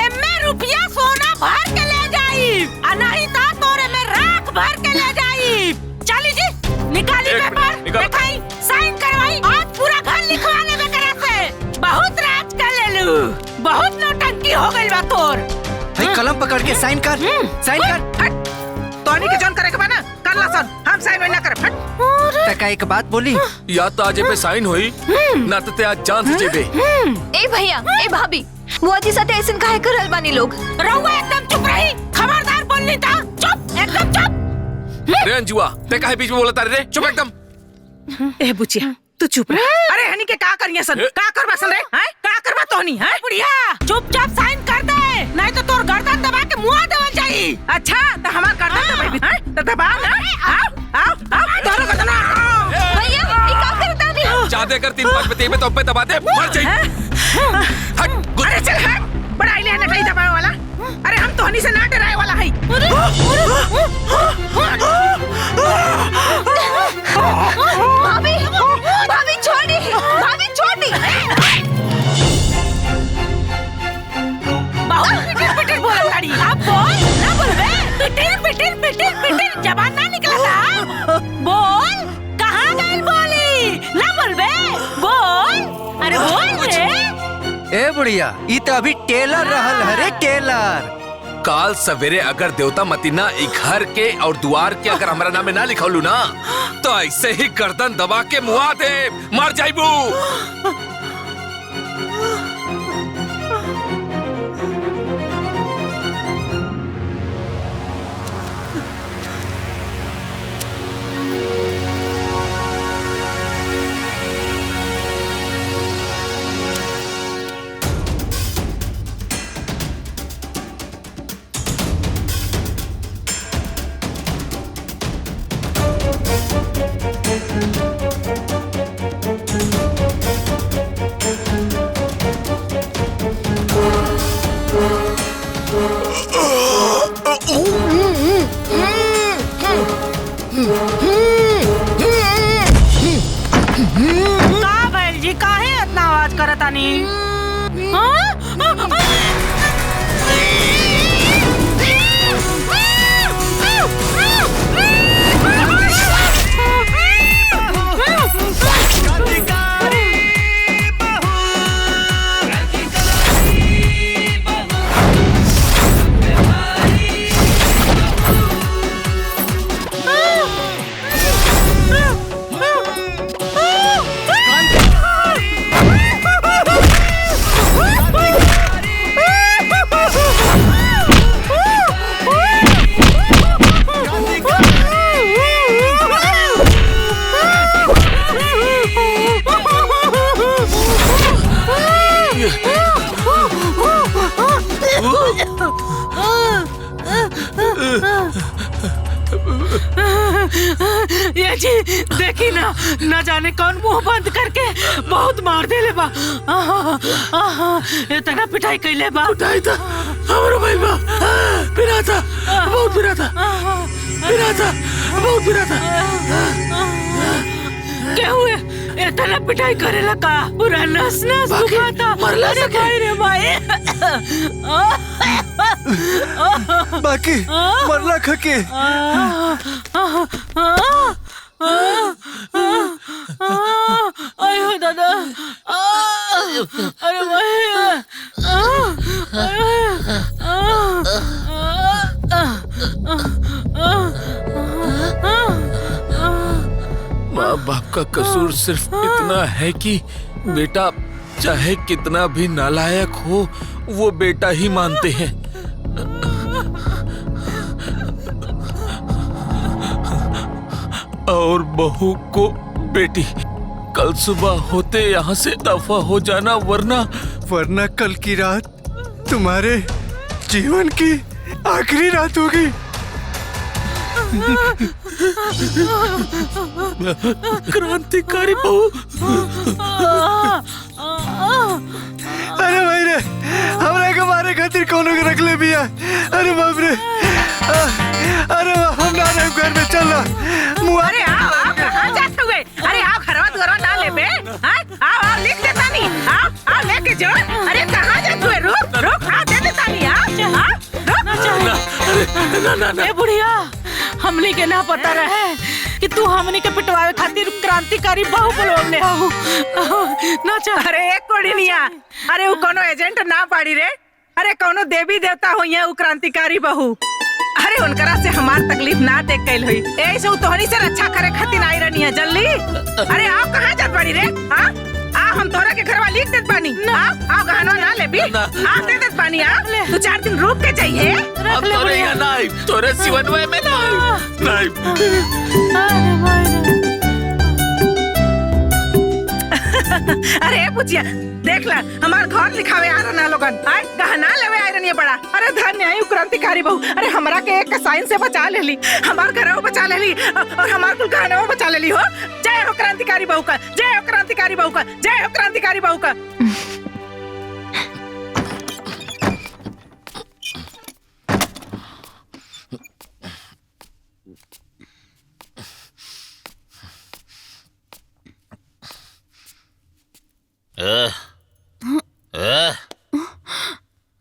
एमे रुपया सोना भर के ले जाई आ नहीं तो तोरे में राख भर के ले जाई। चली जी निकाली पेपर दिखाई साइन करवाई आज पूरा घर लिखवा लेबे करे से बहुत राज कर लेलू बहुत नौटंकी हो गइल बा तोर। भाई कलम पकड़ के साइन कर साइन कर। तोनी के जोन करे के बा ना कर ला सन हम साइन ना कर फट। तका एक बात बोली या तो आज पे साइन होई ना तो ते आज जान से जेबे। ए भैया ए भाभी बुआ जी साथे ऐसन काहे करल बानी लोग? रहुआ एकदम चुप रही खबरदार बोलनी था चुप एकदम चुप। रे अंजुआ ते काहे बीच में बोलत रे चुप एकदम। ए बुचिया तू चुप रह। अरे हनी के का करिया सन का करबा सन रे हैं का करबा तोनी हैं बुढ़िया चुपचाप साइन कर दे नहीं तो तोर गर्दन दबा के मुंह देवल जाई। अच्छा तो हमार गर्दन दबाई हैं तो दबा ना आओ तोरो गर्दन भैया ई का करता नहीं ज्यादा कर 3-5 बते में तो पे दबा दे मर जाई। हट अरे चल हट बड़ा इले न कहीं दबावे वाला। अरे हम तो हनी से ना डराए वाला है। भाभी भाभी छोड़ी भाभी छोड़ी बहुत पिटिर बोल गाड़ी अब बोल ना बोल बे पिटिर जबान ना निकला था बोल कहाँ गई बोली ना बोल बे बोल अरे बोल रे। ए बुढ़िया ई तो अभी टेलर रहल हरे टेलर। काल सवेरे अगर देवता मतीना ई घर के और द्वार के अगर हमारा नाम में ना लिखौलू ना तो ऐसे ही गर्दन दबा के मुआ दे मर जाइबू। का भैल जी काहे इतना आवाज करतानी? ये जी देखी ना न जाने कौन मुंह बंद करके बहुत मार दे ले बा। इतना पिटाई कैले बा। पिटाई था हमारा भाई बा पिरा था बहुत पिरा था बहुत पिरा था। क्या हुए इतना पिटाई करेला का पूरा नस नस दुखाता मरला से भाई रे भाई। बाकी मरला खके आयो दादा अरे माँ बाप का कसूर सिर्फ इतना है कि बेटा चाहे कितना भी नालायक हो वो बेटा ही मानते हैं। और बहू को बेटी कल सुबह होते यहाँ से दफा हो जाना वरना कल की रात तुम्हारे जीवन की आखिरी रात होगी। क्रांतिकारी बहू। अरे भाई रे हमरा के मारे खातिर कोनो के रख ले बिया। अरे बाप रे अरे हम ना रहे घर में चल। अरे आओ कहाँ जाते हुए? अरे आओ घरवा ना ले बे। आओ लिख देता नहीं। आओ लेके जो। अरे कहाँ जाते हुए? रुक दे देता नहीं। रुक। ए बुढ़िया हमने के ना पता रहे कि तू हमने के पिटवावे खातिर क्रांतिकारी बहू बोलवले हो ना। अरे एक कोड़िनिया अरे वो कोनो एजेंट ना पाड़ी रे। अरे कोनो देवी देवता हो ये वो क्रांतिकारी बहू। अरे उनकरा से हमार तकलीफ ना देख कैल हुई ऐसे तोहनी से रक्षा करे खातिर आई रहनी है जल्दी। अरे आप कहाँ जात बाड़ी रे? हम तोरा के घरवा लिख देत बानी। आओ गहना ना ले भी। आप दे देत बानी। तू 4 दिन रुक के चाहिए। अब तोरे यहाँ नाई तोरे सिवनवे में नाई। अरे पूछिया देख ला हमार घर लिखावे आ रहा लोगन गहना लेवे आ रही है बड़ा। अरे धन्य है क्रांतिकारी बहू। अरे हमरा के एक साइन से बचा लेली हमार घर बचा लेली और हमार कुल गहना बचा लेली हो। जय हो क्रांतिकारी बहू का। जय हो क्रांतिकारी बहू का। जय हो क्रांतिकारी बहू का।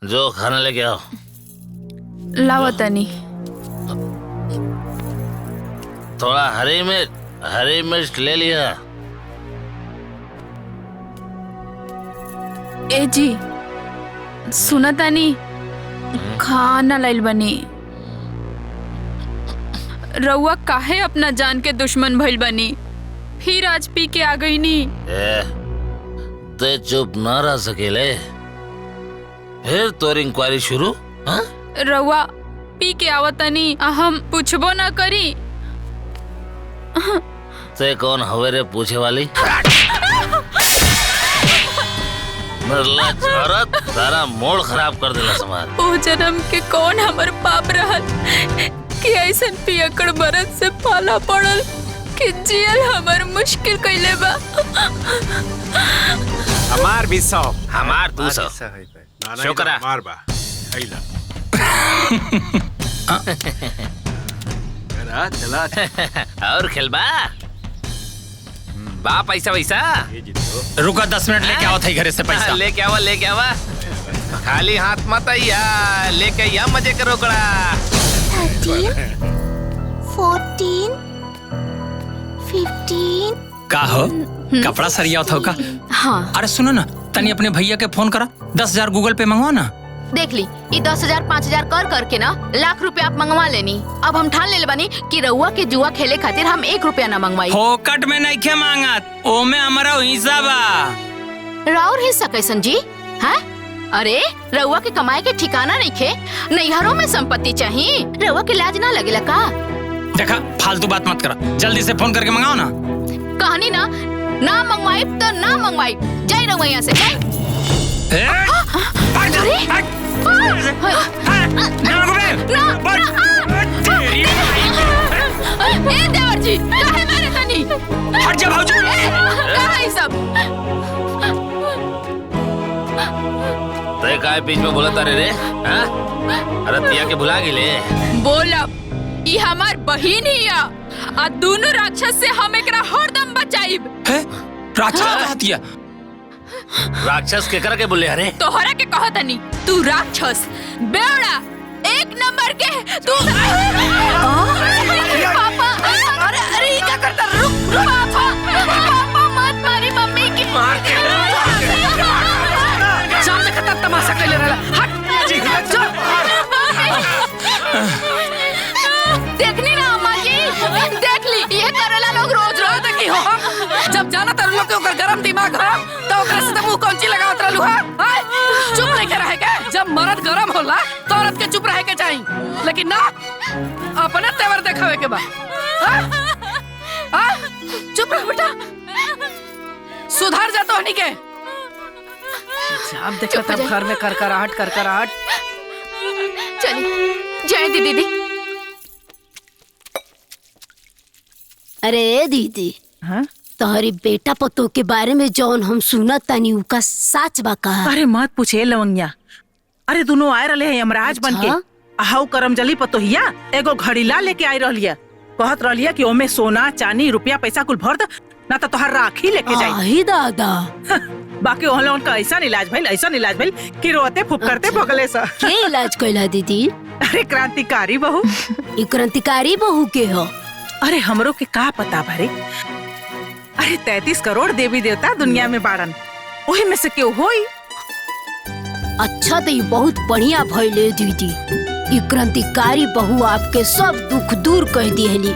जो खाना लेके आओ। लावतनी थोड़ा हरी मिर्च ले लिया। ए जी सुनतानी खाना लाइल बनी। रउआ काहे अपना जान के दुश्मन भइल बनी? फिर आज पी के आ गई नी। ते चुप ना रह सकेले फिर तोर इंक्वायरी शुरू। रउआ पी के आवतनी हम पूछबो ना करी। ते कौन हवे रे पूछे वाली? निर्लज्ज औरत सारा मूड खराब कर देला समाज। ओ जन्म के कौन हमर पाप रहल कि ऐसन पियकड़ बरत से पाला पड़ल कि जियल हमर मुश्किल कइले बा। हमार भी 100 हमार 200 शुक्रा हमार बा आइला। चला और खेलबा बा पैसा वैसा। रुका 10 मिनट लेके आओ थे घरे से पैसा। लेके आवा खाली हाथ मत आइया लेके आइया मजे करो कड़ा। 13 14 15 का हो कपड़ा सरिया था का? हाँ। अरे सुनो ना तनी अपने भैया के फोन करा 10,000 गूगल पे मंगवा ना। देख ली ये 10,000 5,000 कर करके ना लाख रुपया आप मंगवा लेनी। अब हम ठान ले बानी कि रउआ के जुआ खेले खातिर हम 1 रुपया ना मंगवाई। फोकट में नहीं खे मांगत ओ में हमारा हिस्सा बा। राउर हिस्सा कैसन जी? हैं? अरे रउआ के कमाए के ठिकाना नहीं खे नैहरों में संपत्ति चाहिए। रउआ के लाज ना लगेला का? देखा फालतू बात मत करा जल्दी से फोन करके मंगाओ ना। कहानी ना मंगवाई तो ना मंगवाई जाई रउआ यहाँ से जाई। देवर जी काहे मारे तनी? हट जा भाऊजी। काहे सब? ते काय बीच में बोला तारे रे? हां? अरे तिया के भुला गेले। बोला ई हमार बहिन ही आ दोनों राक्षस से हम एकरा हरदम बचाइब। राक्षस कहतिया? राक्षस के करा के बोले? अरे तोहरा के कहतनी तू राक्षस बेवड़ा 1 नंबर के तू। पापा अरे क्या करता? रुक पापा अगर गरम दिमाग हो तो ओकरा से मुंह कौन ची लगावत रहलू है? चुप नहीं के रहे के? जब मर्द गरम होला तो औरत के चुप रहे के चाहिए, लेकिन ना अपने तेवर दिखावे के बा। चुप रह बेटा, सुधार जा तो हनी के। जब देखो तब घर में करकराहट। चलिए जय दीदी। अरे दीदी, तोहरी बेटा पतो के बारे में जौन हम सुनत तानी उका सच बा का? अरे मत पूछे लवंगिया। अरे दोनों आए रहे हैं यमराज बन के। हाउ करमजली पतोहिया एगो घड़ीला लेके आई रहलिया। कहत रहलिया कि ओमे सोना चांदी रुपया पैसा कुल भर द, ना तो तोहर राखी लेके जाई। आही दादा। बाकी ओहले उनका ऐसा इलाज भइल कि रोते फुफकरते भगले सा। के इलाज कइला दीदी? अरे क्रांतिकारी बहू। ई क्रांतिकारी बहू के हो? अरे हमरो के का पता भरे। अरे 33 करोड़ देवी देवता दुनिया में बाड़न, वही में से क्यों होई। अच्छा तो ये बहुत बढ़िया भइले दीदी। ई क्रांतिकारी बहू आपके सब दुख दूर कर दिहली।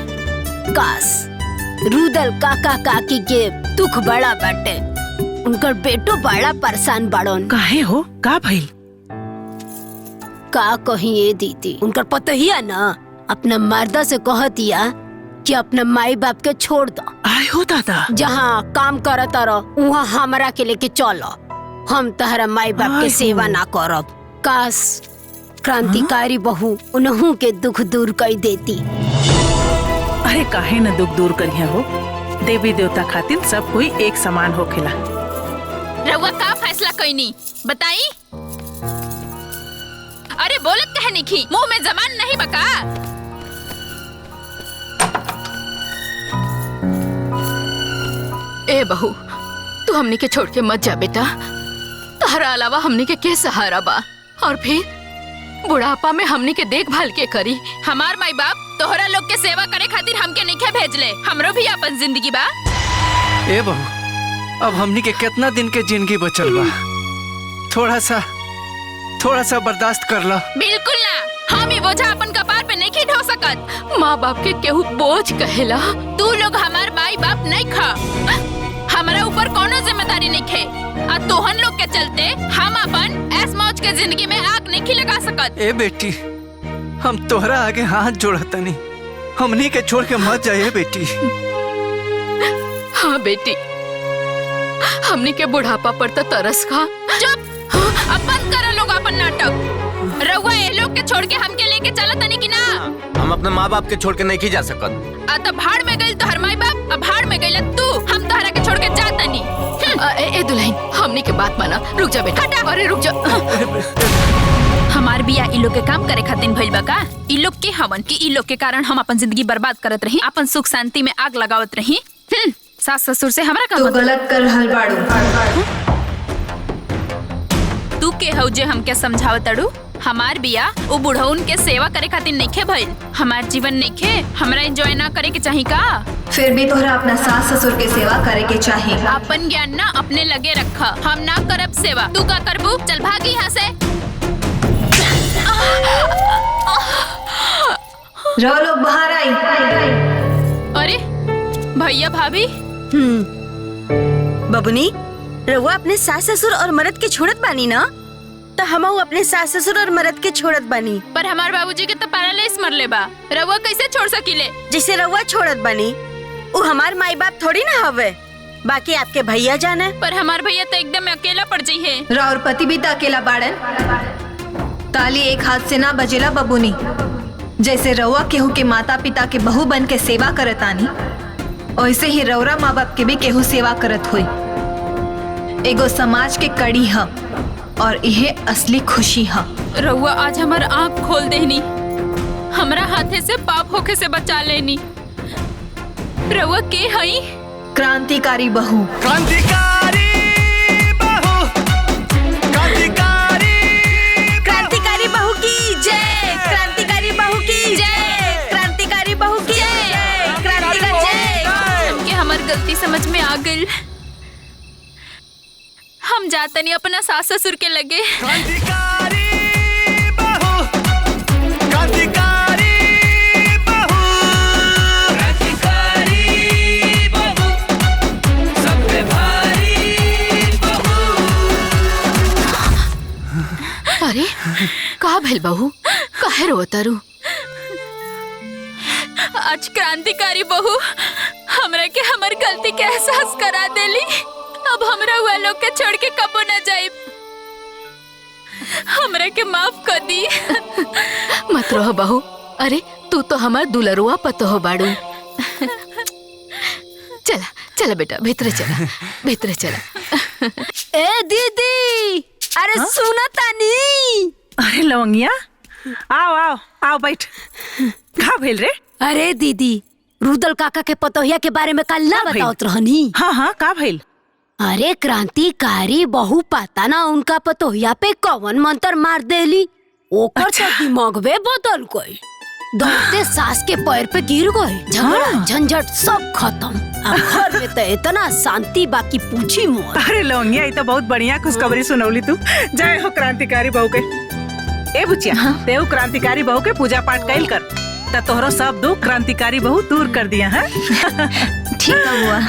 काश रुदल काका काकी के दुख बड़ा बाटे, उनकर बेटो बड़ा परेशान बाड़न। काहे हो, का भइल? का कहिए दीदी, उनकर पतोहिया ना अपना मर्दा से कहतिया कि अपना माई बाप के छोड़ दो। आए हो दादा। जहाँ काम करता रहो वहाँ हमरा के लेके चलो, हम तहरा माई बाप के सेवा ना करब। काश क्रांतिकारी बहू उन्हों के दुख दूर कर देती। अरे काहे न दुख दूर करिया हो, देवी देवता खातिर सब कोई एक समान होखेला। रउआ का फैसला कईनी बताई? अरे बोलत कहे निखी, मुंह में जबान नहीं बका। ए बहू, तू हमनी के छोड़ के मत जा बेटा। तारा अलावा हमनी के सहारा बा, और फिर बुढ़ापा में हमनी के देखभाल के करी। हमार माई बाप तोहरा लोग के सेवा करे खातिर हमके नहीं भेजले, हमरो भी अपन जिंदगी बा। ए बहू, अब हमनी के कितना दिन के जिंदगी बचल बा, थोड़ा सा बर्दाश्त कर ला। बिल्कुल ना, हम ही बोझा अपन कपार पे नहीं ढो सकत। माँ बाप के केहू बोझ कहेला। तू लोग हमार माई बाप नहीं खा, हमारा ऊपर कोनो जिम्मेदारी नहीं खे। आ तोहन लोग के चलते हम अपन ऐस मौज के जिंदगी में आग नहीं लगा सकत। ए बेटी, हम तोहरा आगे हाथ जोड़तनी, हमनी के छोड़ के मत जाइए बेटी। हाँ बेटी, हमनी के बुढ़ापा पर तो तरस खा। चुप, अब बंद करो लोग अपन नाटक। रउआ ये लोग के छोड़ के हमके लेके चला तनी कि ना? हम अपने माँ बाप के छोड़ के नहीं जा सकत। आ तो भाड़ में गइल तोहर माई बाप, अब भाड़ में गइल तू। हम तोहरा के छोड़ के जाता नहीं। ए दुल्हन, हमनी के बात माना। रुक जा बेटा। अरे रुक जा। हमार बिया इ लोग के काम करे खातिर भइल बा का? इ लोग के हवन कि इ लोग के कारण हम अपन जिंदगी बर्बाद करत रही, अपन सुख शांति में आग लगावत रही। सास ससुर से हमरा का तो गलत कर रहल बाड़ू। तू के हौ जे हमके समझावत अड़ू? हमार बिया वो बुढ़उन के सेवा करे खातिर नइखे भइल। हमार जीवन नइखे हमरा एंजॉय ना करे के चाही का? फिर भी तोहरा अपना सास ससुर के सेवा करे के चाहिए। अपन ज्ञान ना अपने लगे रखा, हम ना करब सेवा। तू का करबू? चल भागी यहाँ से। रहो लोग बाहर आई। अरे भैया भाभी। बबुनी, रहुआ अपने सास ससुर और मर्द के छोड़त बानी ना, तो हम अपने सास ससुर और मर्द के छोड़त बानी। पर हमार बाबूजी के तो पैरालाइज मरले बा, रहुआ कैसे छोड़ सकीले? जैसे रहुआ छोड़त बानी, वो हमार माई बाप थोड़ी ना हवे, बाकी आपके भैया जाना। पर हमार भैया तो एकदम अकेला पड़ जाई है। और पति भी तो अकेला बाड़न। ताली एक हाथ से ना बजेला बबुनी। जैसे रउआ केहू के माता पिता के बहू बन के सेवा करत आनी, वैसे ही रउरा माँ बाप के भी केहू सेवा करत हुई। एगो समाज के कड़ी है और यह असली खुशी है। रउआ आज हमार आँख खोल देनी, हमरा हाथे से पाप होके से बचा लेनी। रउआ के हई? क्रांतिकारी बहू। क्रांतिकारी बहू, क्रांतिकारी बहू की जय, क्रांतिकारी बहू की जय, क्रांतिकारी बहू की जय, क्रांतिकारी जय। हमके हमार गलती समझ में आ गई। हम जाता नहीं अपना सास ससुर के लगे। क्रांतिकारी बहू, क्रांतिकारी बहू, क्रांतिकारी बहू, सब पे भारी का भेल बहू, काहे रोतारू? आज क्रांतिकारी बहू हमरा के हमर गलती के एहसास करा देली। अब हमरा हुआ लोग के छोड़ के कबो न जाइब। हमरा के माफ कर दी। मत रहो बहू। अरे तू तो हमार दुलरुआ पतो हो बाड़ू। चला चला बेटा, भीतर चला, भीतर चला। ए दीदी, अरे सुना तानी। अरे लवंगिया, आओ आओ आओ, बैठ। का भेल रे? अरे दीदी, रुदल काका के पतोहिया के बारे में कल ना बताओत रहनी। हाँ हाँ, का भेल? अरे क्रांतिकारी बहू पता ना उनका पतोहिया पे कौन मंत्र मार देली। ओकर तो दिमागवे बदल गई। दौड़ते सास के पैर पे गिर गए। झगड़ा झंझट सब खत्म। अब घर में तो इतना शांति, बाकी पूछी मत। अरे लवंगिया, ये तो बहुत बढ़िया खुशखबरी सुनौली तू। जय हो क्रांतिकारी बहू के। ए बुचिया, तेऊ क्रांतिकारी बहू के पूजा पाठ कैल कर, तो तोहरो सब दुख क्रांतिकारी बहू दूर कर दिया है। ठीक हुआ।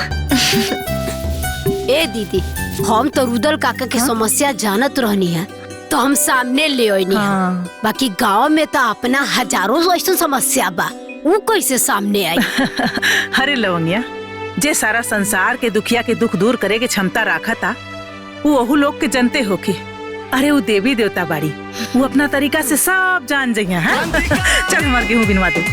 ए दीदी, हम तो रुदल काका की समस्या जानत रहनी है, तो हम सामने ले आईनी है। बाकी गांव में तो अपना हजारों ऐसा समस्या बा, वो कैसे सामने आई? अरे लवंगिया, जे सारा संसार के दुखिया के दुख दूर करे के क्षमता रखा था, वो ओहू लोग के जनते होके। अरे वो देवी देवता बाड़ी, वो अपना तरीका से सब जान जाइया है। चल हमार गेहूं बिनवा दे।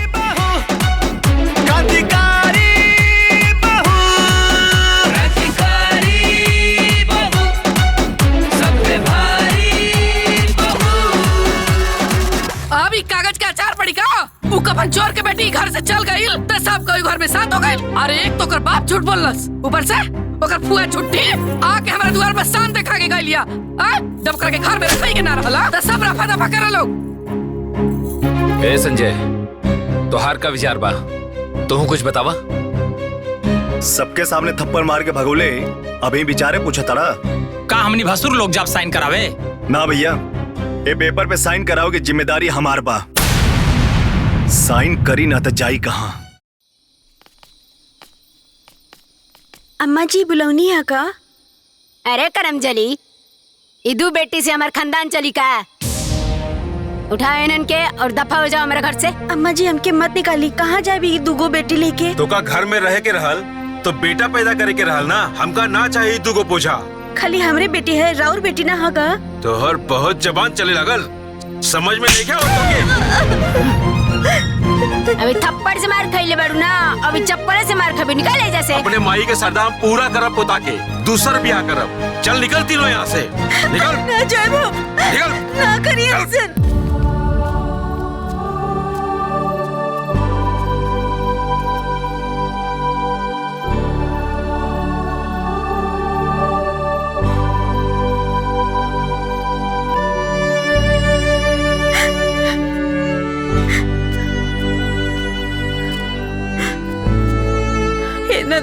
अभी कागज का अचार पड़ी का? वो कफन चोर के बेटी घर से चल गई, तो सब कोई घर में साथ हो गए। अरे एक तो कर बाप झूठ बोललस, ऊपर से ओकर फुआ झूठी आके हमारे द्वार पर शान देखा के गई लिया। जब करके घर में रखाई के ना रहला, तो सब रफा दफा कर लो। ए संजय, तोहार का विचार बा, तू कुछ बतावा। सबके सामने थप्पड़ मार के भगोले, अभी बिचारे पूछा तड़ा का हमनी भसुर लोग जब साइन करावे? ना भैया, ये पेपर पे साइन कराओ की जिम्मेदारी हमार बा। साइन करी ना तो जाई कहाँ। अम्मा जी बुलौनी है का? अरे करमजली, इदू बेटी से हमार खानदान चली का? उठाओ इनन के और दफा हो जाओ हमारे घर से। अम्मा जी हमके मत निकाली, कहाँ जाए भी दूगो बेटी लेके? तो का घर में रह के रहल तो बेटा पैदा करे के रहल ना, हमका ना चाहिए दूगो पूछा। खाली हमरे बेटी है, राउर बेटी ना होगा। तो हर बहुत जबान चले लगल, समझ में नहीं क्या होता? अभी थप्पड़ से मार खाइले बाड़ू ना, अभी चप्पल से मार खाबे। निकल जैसे। अपने माई के सरदाम पूरा करब पोता के, दूसर ब्याह करब। चल निकल तीनों यहाँ से, निकल। ना जाए वो, निकल, ना करिए ऐसे।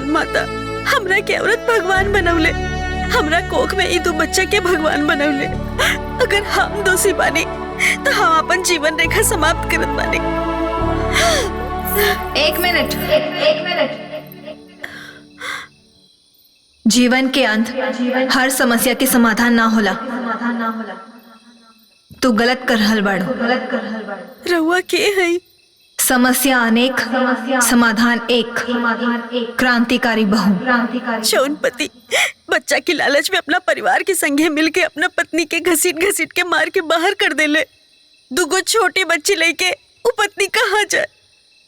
माता, हमरा के औरत भगवान बनौले, हमरा कोख में इदू बच्चा के भगवान बनौले। अगर हम दोषी बानी तो हम अपन जीवन रेखा समाप्त करत बानी। एक मिनट। जीवन के अंत हर समस्या के समाधान ना होला। तू गलत कर रहल बाड़ू। रहुआ के है? समस्या अनेक, समाधान एक। क्रांतिकारी बहू। चौनपति बच्चा की लालच में अपना परिवार के संगे मिलके अपना पत्नी के घसीट घसीट के मार के बाहर कर देले। दुगो छोटी बच्ची लेके वो पत्नी कहाँ जाए?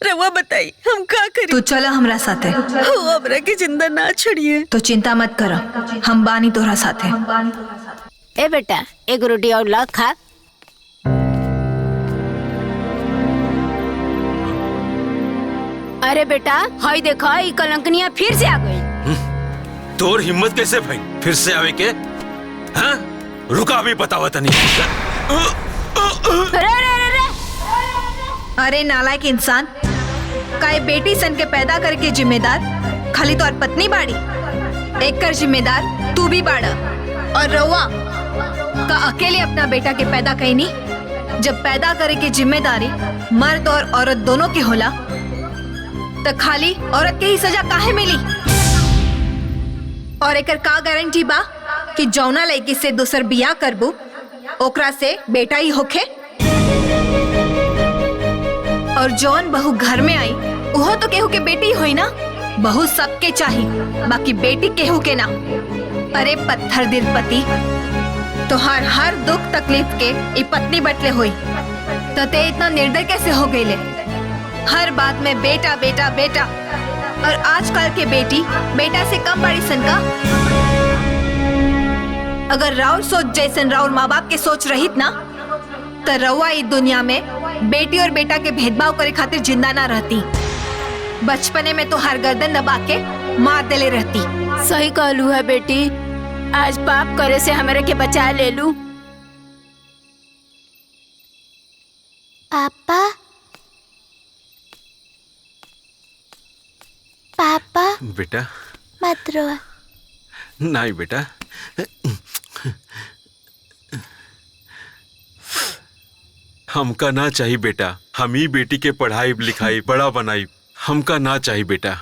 रवा बताई हम क्या करें? तू चला हमरा साथे। हमरा के जिंदा ना छोड़िए। तो चिंता मत करो, हम बानी तोहरा साथे। ए बेटा, एक रोटी और ला खा। अरे बेटा, हाय देखा, ये कलंकनिया फिर से आ गई। तोर हिम्मत कैसे भाई फिर से आवे के? हाँ? रुका भी बतावा तनी। अरे नालायक इंसान, काहे बेटी सन के पैदा करके जिम्मेदार खाली तोर पत्नी बाड़ी? एक कर जिम्मेदार तू भी बाड़ा। और रउआ का अकेले अपना बेटा के पैदा कईनी? जब पैदा करे के जिम्मेदारी मर्द और औरत दोनों के होला, तो खाली औरत के ही सजा काहे मिली? और एकर का गारंटी बा कि जौना लड़की से दूसर बियाह करबू ओकरा से बेटा ही होखे। और जौन बहू घर में आई वो तो केहू के बेटी होई ना। बहू सबके चाही, बाकी बेटी केहू के ना। अरे पत्थर दिल पति, तो हर दुख तकलीफ के ई पत्नी बटले हुई, तो ते इतना निर्दय कैसे हो गईले? हर बात में बेटा बेटा बेटा। और आजकल के बेटी बेटा से कम बड़ी सन का। अगर राउर सोच जैसन राउर माँ बाप के सोच रहित ना, तो रउआ इस दुनिया में बेटी और बेटा के भेदभाव करे खातिर जिंदा ना रहती। बचपने में तो हर गर्दन दबा के मार देले रहती। सही कहलू है बेटी, आज पाप करे से हमारे के बचा ले लू। पापा पापा बेटा मत रो। नहीं बेटा, हमका ना चाहिए बेटा। हम ही बेटी के पढ़ाई लिखाई बड़ा बनाई, हमका ना चाहिए बेटा।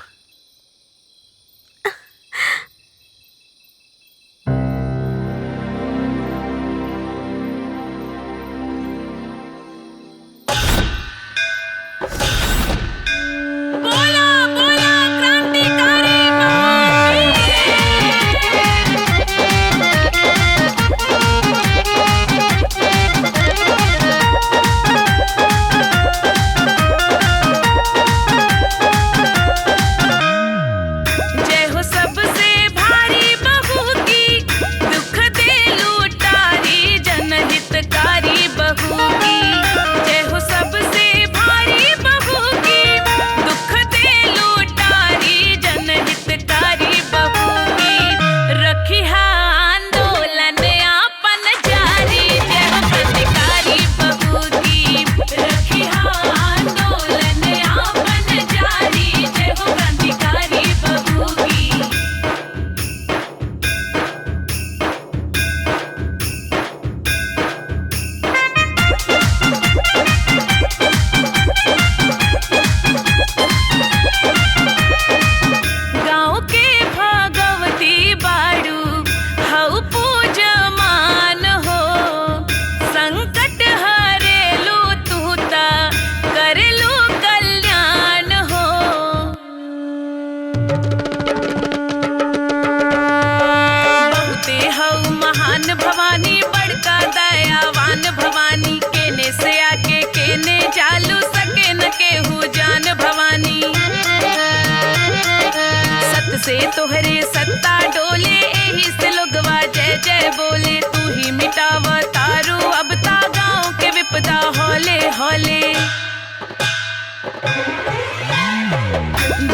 से तोहरे सत्ता डोले, एही से लोगवा जय जय बोले। तू ही मिटाव तारू अब ता गाँव के विपदा हौले हौले।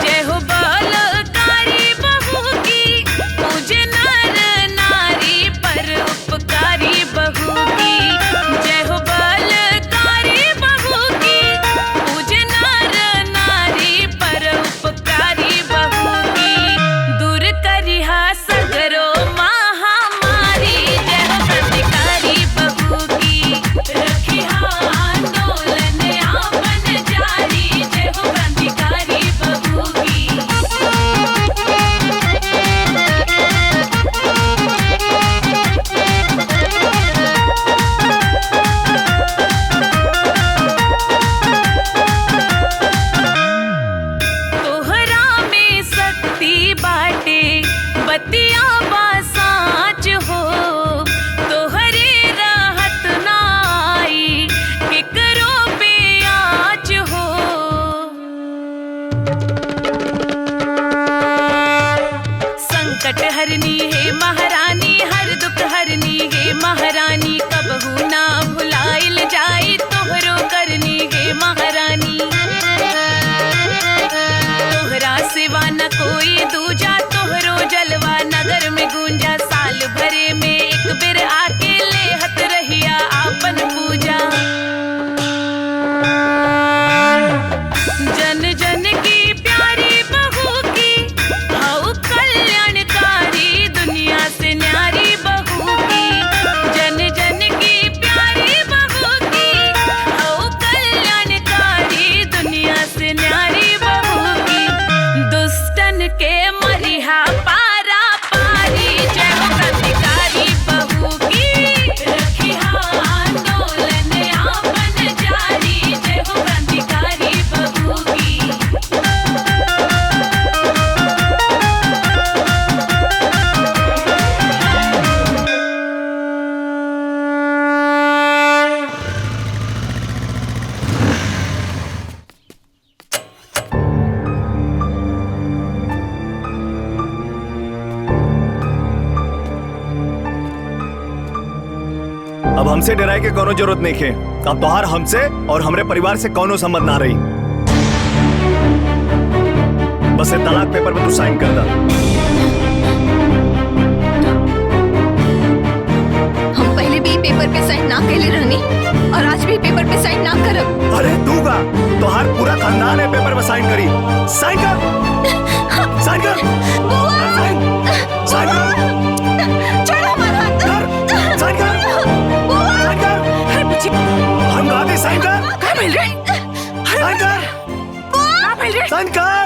जय हो बलकारी बहू की, पूजे नर नारी पर उपकारी बहू की। जय हो बलकारी बहू की, पूजे नर नारी पर उपकारी बहू की। दूर करिहा सगरो महामारी, जय हो क्रांतिकारी बहू। हमसे डराए के कोनो जरूरत नहीं है। अब तोहार हमसे और हमरे परिवार से कोनो संबंध ना रही। बस ये तलाक पेपर में तू साइन कर दा। हम पहले भी पेपर पे साइन ना कैले रहनी और आज भी पेपर पे साइन ना करब। अरे तू का तोहार पूरा खानदान है पेपर में साइन करी। साइन कर, साइन कर, साइन कर, छोड़ो हमारा हाथ। साइन कर, साइन कर। अरे बच्ची, हम गाते साइन कर, क्या मिल रहा है? साइन कर, क्या मिल रहा है? साइन कर।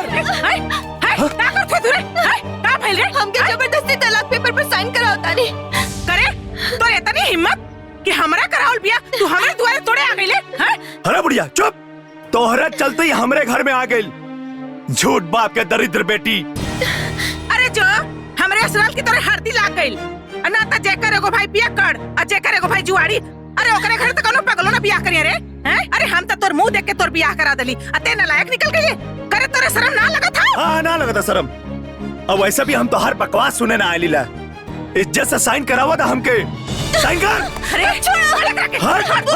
क्या करते तू रे? क्या मिल रहा है? हमके जबरदस्ती तलाक पेपर पर साइन कराओ तानी। करे तो इतनी हिम्मत कि हमरा करावल बिया तू हमरे द्वारे तोड़े आ गइले? हैं? अरे बुढ़िया चुप। तोहरा चलते ही हमरे घर में आ गई झूठ बाप के दरिद्र बेटी। अरे जो हमरे असराल की तरह हरदी लाग गइल। ना त जेकर एगो भाई बिया कर और जेकर एगो भाई जुआड़ी। अरे ओकरे घर त कोनो पगलो ना बिया करिए रे। हैं? अरे हम त तोर मुंह देख के तोर बियाह करा देली। अते नालायक निकल गई। करे तोरे शर्म ना लगा था? हाँ ना लगा था शर्म। अब वैसे भी हम तो हर बकवास सुने ना आइली ला। इज्जत से साइन करावा था हमके। साइन कर। अरे छोड़। हट।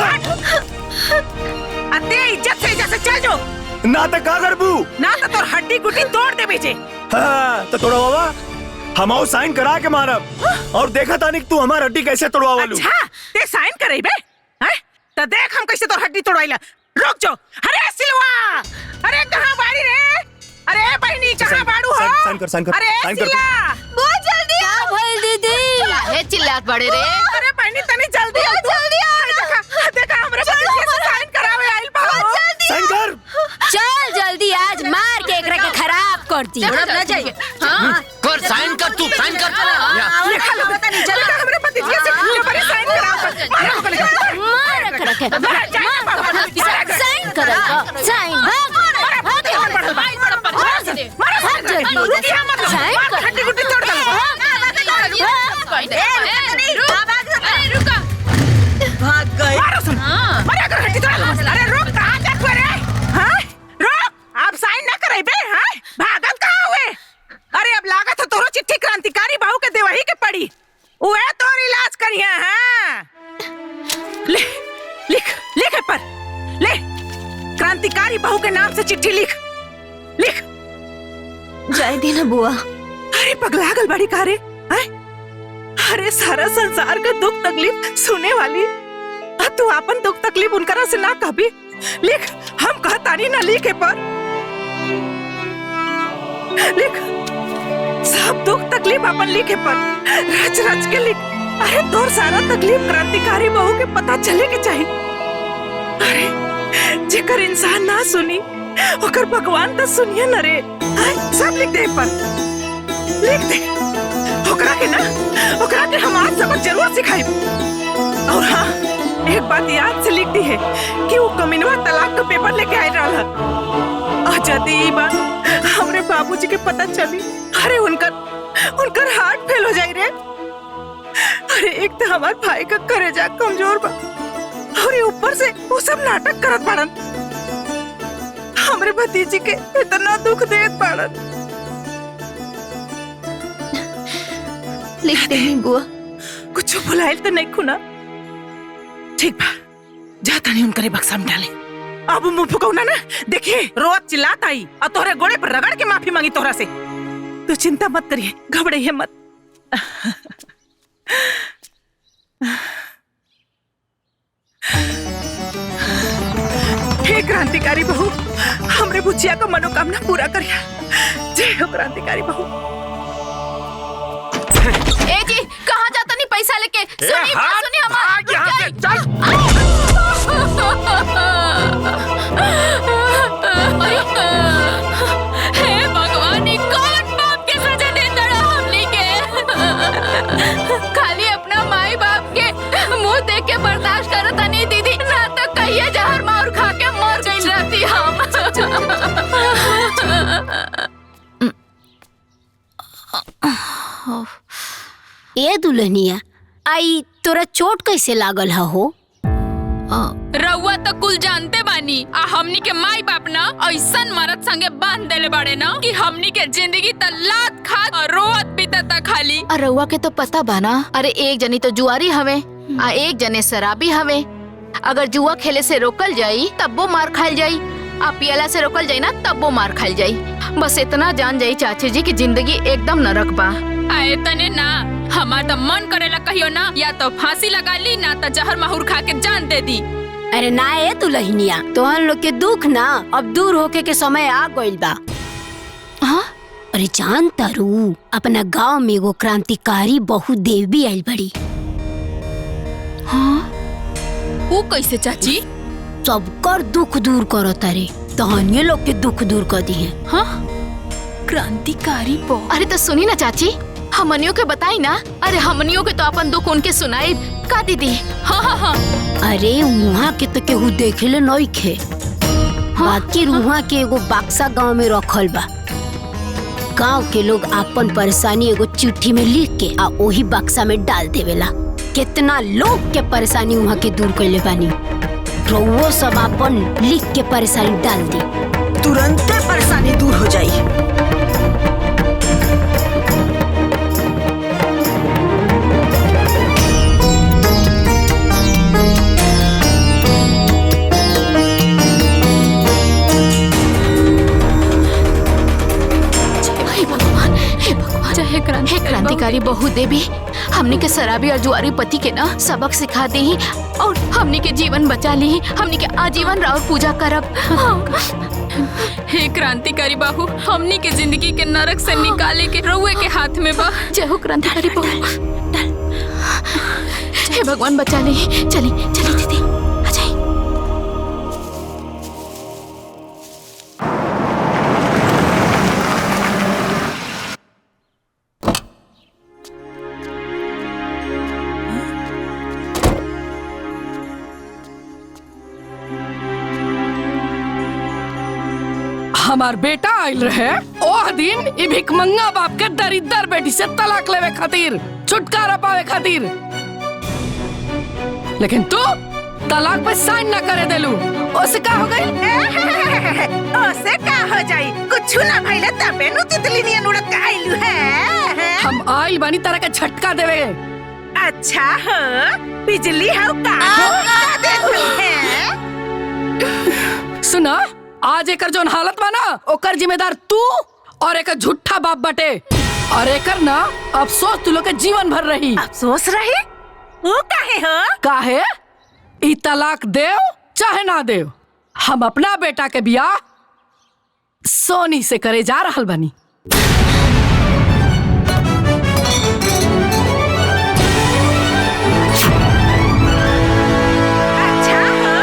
अते इज्जत से चल जो। ना तो का करबू? ना तो तोर हड्डी गुड्डी तोड़ दे बेचे। हाँ तो तोड़ा बाबा हम आओ साइन करा के मारब और देखा तानी तू हमार हड्डी कैसे तोड़वा वालू। अच्छा ते साइन करे बे? हैं? तो देख हम कैसे तोर हड्डी तोड़वाइला। रुक जो। अरे सिलवा, अरे कहाँ बाड़ी रे? अरे बहनी कहाँ बाड़ू हो? साइन कर, साइन कर, अरे साइन कर। सिला, बहुत जल्दी क्या भइल दीदी? काहे चिल्लात बड़े रे? अरे बहनी तनी जल्दी आ, जल्दी आ। देखा हमरे पति के साइन करावे आइल बा। साइन कर। चल जल्दी आज मार के एकरा के खराब करती। ना चाहिए। हाँ कर साइन कर, तू साइन कर। लिखा लो पता नहीं चला हमरे पति के से साइन कराओ। मारो को लिखा। मार एकरा के। साइन करेगा। साइन भाग। हड्डी गुड्डी तोड़ दो। भाग गए। अरे रुक, कहाँ तक रे? हाँ? रुक, आप साइन ना करे बे। हाँ? भागत कहाँ हुए? अरे अब लागत है तोरो चिट्ठी क्रांतिकारी बहू के देवही के पड़ी। उहे तोर इलाज करिए। हाँ? ले, लिख पर ले। क्रांतिकारी बहू के नाम से चिट्ठी लिख। जाए दी ना बुआ। अरे पगलागल बड़ी कारे। अरे सारा संसार का दुख तकलीफ सुने वाली तू अपन दुख तकलीफ उनकरा से ना कहबी। लिख, हम कहतानी ना लिखे पर लिख। सब दुख तकलीफ अपन लिखे पर रच रच के लिख। अरे तोर सारा तकलीफ क्रांतिकारी बहू के पता चले के चाहिए। अरे जेकर इंसान ना सुनी ओकर भगवान तो सुनिए न रे। सब लिख दे पर लिख दे। ओकरा के हम आज सबक जरूर सिखाई। और हाँ, एक बात याद से लिख दी है कि वो कमीनवा तलाक का पेपर लेके आए रहा। और यदि ये बात हमरे बाबूजी के पता चली, अरे उनकर हार्ट फेल हो जाई रे। अरे एक तो हमारे भाई का करेजा कमजोर बा और ऊपर से वो सब नाटक करत बाड़न। हमरे भतीजी के इतना दुख देत बाड़न। लिख देनी बुआ। कुछ भुलाइल तो नहीं खुना। ठीक बा, जाता नहीं उनकरे बक्सा में डाले। अब मुंह फुकौना ना देखिए रोज चिल्लात आई और तोहरे गोड़े पर रगड़ के माफी मांगी तोहरा से। तू चिंता मत करिए, घबराइए मत। हे क्रांतिकारी बहू, हमरे बुचिया का मनोकामना पूरा करिया। जय हो क्रांतिकारी बहू। ए जी कहाँ जाता नहीं पैसा लेके? सुनी हे भगवान, ये कौन बाप के सजा देता रहा हमने के? खाली अपना माई बाप के मुंह देख के बर्दाश्त करता नहीं दीदी, ना तो कहिए जहर मार खा के मर गई रहती हम। ए दुल्हनिया, आई तोरा चोट कैसे लागल हो? रउआ तो कुल जानते बानी। हमनी के माई बाप ना ऐसन मरद संगे बांध देले बाड़े ना कि हमनी के जिंदगी त लात खा और रोत बीतता खाली। रउआ के तो पता बाना। अरे एक जनी तो जुआरी हवे आ एक जने शराबी हवे। अगर जुआ खेले से रोकल जाई तब वो मार खाइल जाई, आ पियला से रोकल जाई ना तब वो मार खाइल जाई। बस इतना जान जाई चाची जी की जिंदगी एकदम नरक बा। आए तने ना, हमार तो मन करेला कहियो ना, या तो फांसी लगा ली ना तो जहर माहौर खा के जान दे दी। अरे ना ए दुल्हनिया, तोहन लोग के दुख ना अब दूर होके के समय आ गइल बा। हाँ? अरे जान तारू, अपना गांव में एगो क्रांतिकारी बहु देवी आइल बड़ी। हाँ? वो कैसे चाची? सबकर दुख दूर करो तारे, तहनिए लोग के दुख दूर कर दी है। हाँ? क्रांतिकारी बहु? अरे तो सुनी ना चाची, हमनियों के बताई ना। अरे हमनियों के तो अपन दुख उनके सुनाई का दीदी। हाँ हाँ हाँ। अरे वहाँ के तो केहू देखेले नहीं खे। बाकी वहाँ के एगो बक्सा गांव में रखल बा। गांव के लोग अपन परेशानी एगो चिट्ठी में लिख के आ वही बक्सा में डाल देवेला। कितना लोग के परेशानी वहाँ के दूर कैले बानी। वो सब अपन लिख के परेशानी डाल दी, तुरंत परेशानी दूर हो जाई। हे क्रांतिकारी बहु देवी, हमने के शराबी और जुआरी पति के ना सबक सिखा दे ही और हमने के जीवन बचा ली। हमने के आजीवन राउर पूजा करब। हे क्रांतिकारी बाहू, हमनी के जिंदगी के नरक से निकाले के रउए के हाथ में बा। जय हो क्रांतिकारी बहु। हे भगवान बचा ली। चली चली दीदी, आ जाइए। हमार बेटा आयल रहे ओह दिन ई भिखमंगा बाप के दरिद्र बेटी से तलाक लेवे खातिर, छुटकारा पावे खातिर। लेकिन तू तलाक पे साइन ना करे देलू। ओसे का हो गई? ओसे का हो जाई? कुछ ना भइले तबे नु तितली नियन उड़त के आइलू है। हम आइल बानी तरह के झटका देवे। अच्छा हो, बिजली हो का देखू है। सुना, आज एकर जोन हालत बा ना ओकर जिम्मेदार तू और एक झूठा बाप बटे। और एकर ना अफसोस तू लोग के जीवन भर रही। अफसोस रही? वो काहे हो? काहे? ई तलाक देव चाहे ना देव, हम अपना बेटा के बियाह सोनी से करे जा रहल बनी। अच्छा हो,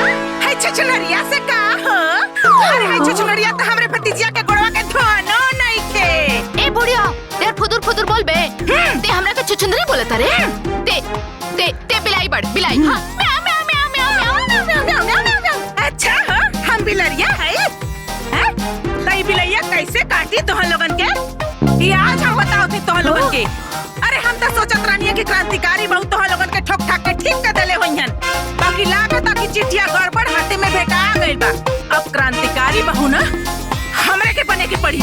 है छछनरिया से का हो? अरे है छछनरिया तो हमरे भतीजिया के गोड़वा के धोनो नहीं के। ए बुढ़िया, यार फुदुर फुदुर बोल बे। ते हमरा के छुछुंदरी बोलत रे। ते बिलाई बड़ बिलाई। हां म्याऊ म्याऊ म्याऊ म्याऊ म्याऊ म्याऊ म्याऊ म्याऊ। अच्छा हो, हम बिलरिया है? हैं? तई बिलैया कैसे काटी तोहन लोगन के? ये आज हम बताओ थे तोहन लोगन के। अरे हम तो सोचत रानिया की क्रांतिकारी बहु तोहन लोगन के ठोक ठाक के ठीक कर देले होइहन। बाकी लागत की चिट्ठिया गड़बड़ हाथे में भेटा गइल बा। अब क्रांतिकारी बहु ना हमरे के बने के पड़ी।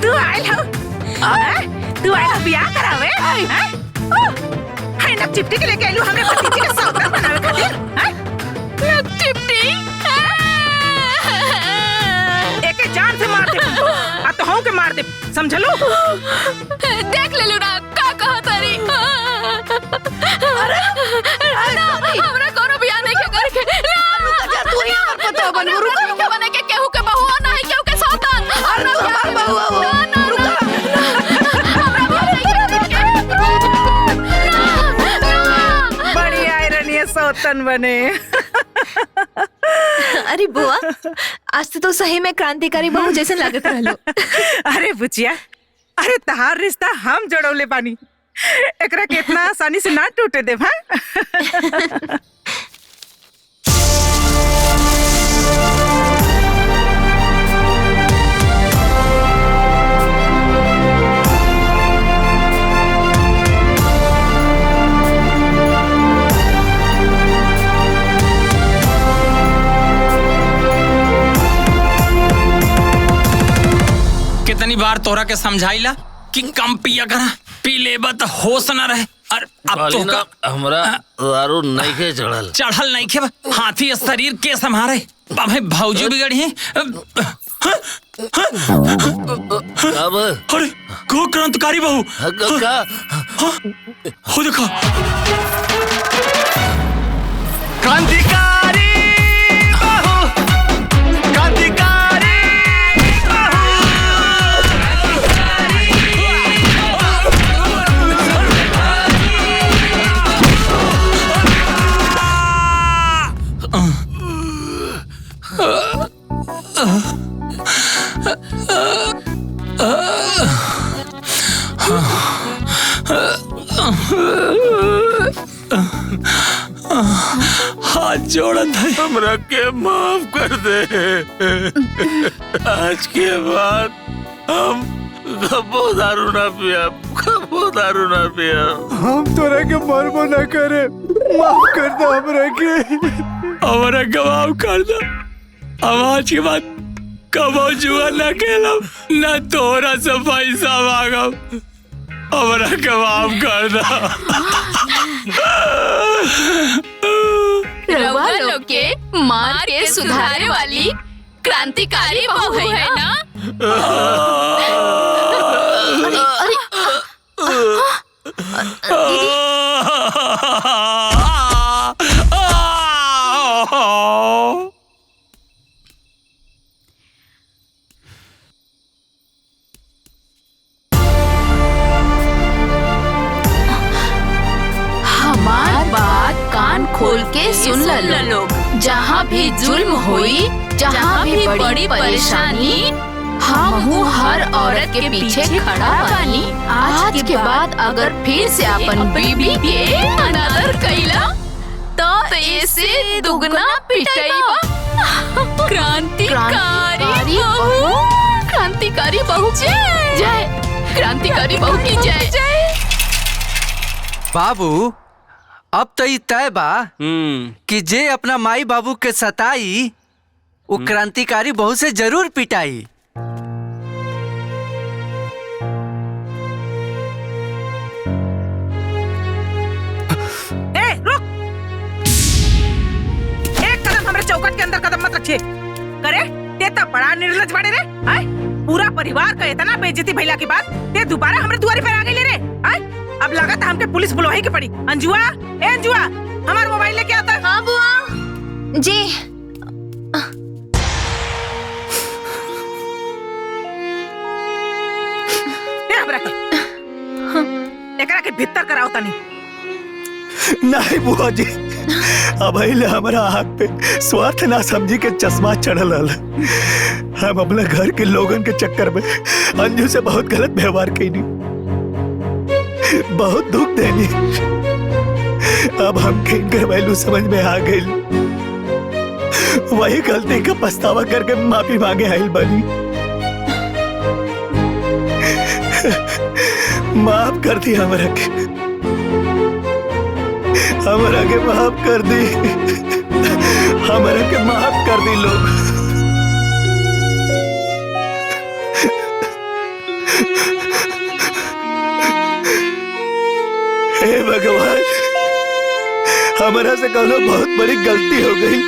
तू आयल हो? तू आयल हो बियाह करावे? है ना चिपटी के लेके आइलू हमरे भतीजी के सौदा बनावे खातिर? हैं? चिपटी? एके जान से मार दे आ तो हूं के मार दे, समझलू? देख ले लूना का कहा तारी। कौन बने। अरे बुआ, आज तो सही में क्रांतिकारी बहू जैसे लागत रहलो। अरे बुचिया, अरे तहार रिश्ता हम जोड़ौले बानी, एकरा के इतना आसानी से ना टूटे दे। हाँ कितनी बार तोरा के समझाइला कि कम पिया करा, पी लेबा त होश न रहे। और अब तो का हमरा दारू नहीं के चढ़ल नहीं के हाथी शरीर के संभारे। भाई भौजी बिगड़ी है। अरे को क्रांतिकारी बहू हो देखो क्रांतिकारी बहू, क्रांतिकारी हाथ जोड़त है, हमरा के माफ कर दे। आज के बाद हम कबो दारू ना पिया, कबो दारू ना पिया। हम तोरा के मरबो ना करे, माफ कर दो हमरा के माफ कर दो। अब आज के बाद कबो जुआ ना खेलब, ना तोरा से पैसा मांगब। हमरा के माफ कर दो। रउआ लोग के मार के सुधारे वाली क्रांतिकारी बहू है ना? हमार बात कान खोल के सुन ल लोग। जहाँ भी जुल्म हुई, जहाँ भी बड़ी परेशानी, हम हर औरत के पीछे खड़ा बानी। आज के बाद अगर फिर से अपन बीबी के अनादर कैला तो ऐसे दुगना पिटाईबा। क्रांतिकारी बहू, क्रांतिकारी बहू जय जय, क्रांतिकारी बहू की जय जय। बाबू, अब तो ये तय बा कि जे अपना माई बाबू के सताई वो क्रांतिकारी बहू से जरूर पिटाई। ए रुक, एक कदम हमारे चौखट के अंदर कदम मत रखिए। करे ते तो बड़ा निर्लज बड़े रे। आय पूरा परिवार का इतना बेइज्जती भइला के बाद ते दोबारा हमारे दुआरे पर आ गई ले रे। आय अब लगा था हमके पुलिस बुलवाई के पड़ी। अंजुआ, ए अंजुआ, हमारा मोबाइल लेके आता। हाँ बुआ जी। एकरा के भीतर कराओ तनी। नहीं बुआ जी, अब हमारा आँख पे स्वार्थ ना समझी के चश्मा चढ़ल हल। हम अपने घर के लोगन के चक्कर में अंजू से बहुत गलत व्यवहार कैनी, बहुत दुख देनी। अब हम किनकर वैल्यू समझ में आ गई, वही गलती का पछतावा करके माफी मांगे आइल बनी। माफ कर दी हमरा के माफ कर दी, हमरा के माफ कर दी लोग। हे भगवान, हमारा से कोनो बहुत बड़ी गलती हो गई।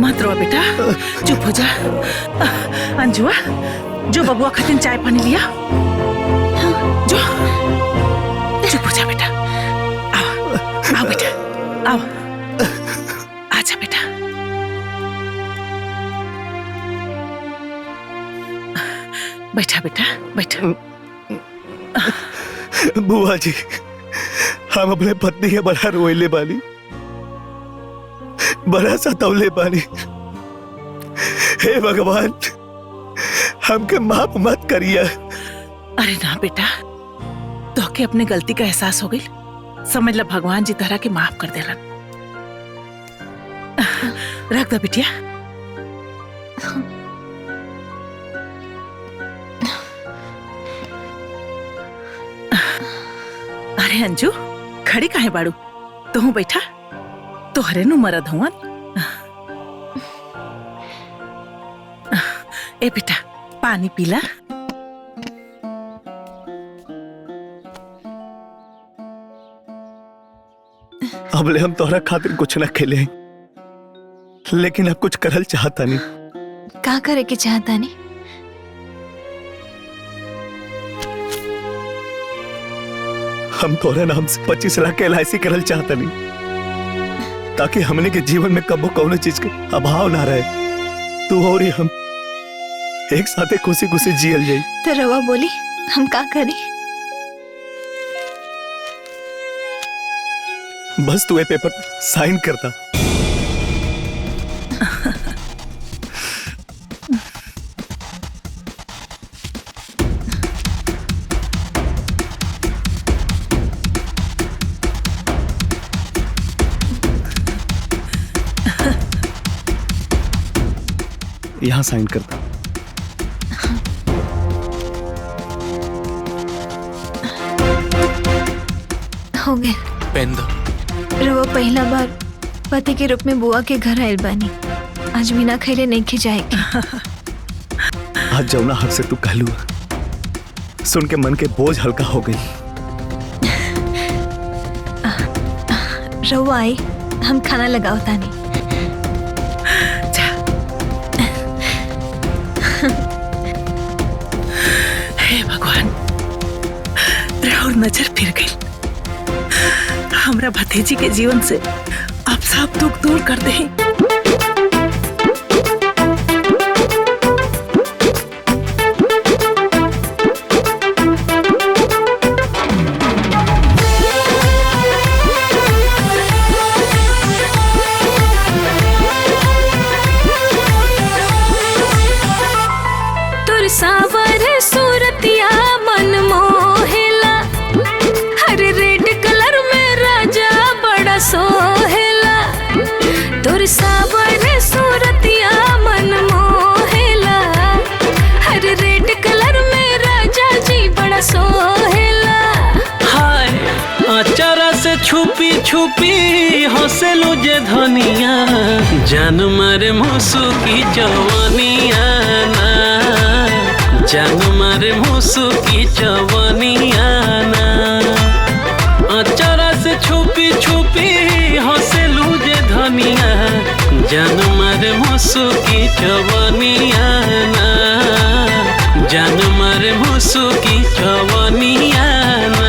मत रो बेटा, चुप हो जा। अंजुआ, जो बबुआ खातिर चाय पानी लिया, जो चुप हो जा बेटा। आओ आओ बेटा, आओ, आजा बेटा। बैठा बेटा बैठा। बुआ जी, हम अपने पत्नी के बड़ा रोइले बानी, बड़ा सतौले बानी। हे भगवान, हमके माफ मत करिए। अरे ना बेटा, तो के अपने गलती का एहसास हो गई, समझ ला भगवान जी तरह के माफ कर देलन। रख दो बिटिया। अरे अंजू, खड़ी काहे बाड़ू? तू बैठा, तोहरे नु मरद हुवन। ए बेटा, पानी पीला। अबले हम तोहरा खातिर कुछ न खेले, लेकिन अब कुछ करल चाहता नहीं। का करे के चाहता नहीं? हम तोहरे नाम से 25 लाख के LIC करल चाहता नहीं, ताकि हमने के जीवन में कबो कौनो चीज के अभाव ना रहे। तू और हम एक साथे खुशी खुशी जियल जाई। तो रवा बोली, हम का करें? बस तू ये पेपर साइन करता। यहाँ साइन करता। हो गए। पेन दो। रवा पहला बार पति के रूप में बुआ के घर आयल बानी, आज बिना खैले नहीं खिजाएगी। आज जौना हर से तू कहलू, सुन के मन के बोझ हल्का हो गई। रवा आई, हम खाना लगाओ तानी। हे भगवान, राहुल नजर फिर गई। हमरा भतीजी के जीवन से आप सब दुख दूर कर दे। तुर सावर सूरतिया मन मोहेला, हर रेड कलर में राजा बड़ा सोहेला। तुर सावर सूरतिया मन मोहेला, हर रेड कलर में राजा जी बड़ा सोहेला। हाय अचारा से छुपी छुपी हंसलू जे धनिया, जान मारे मुसु की जवानिया ना, जान मारे मुसु की जवानिया ना। अचारा से छुपी छुपी हंसलू जे धनिया, जान मारे मुसु की जवानिया ना, जान मारे मुसु की जवानिया ना।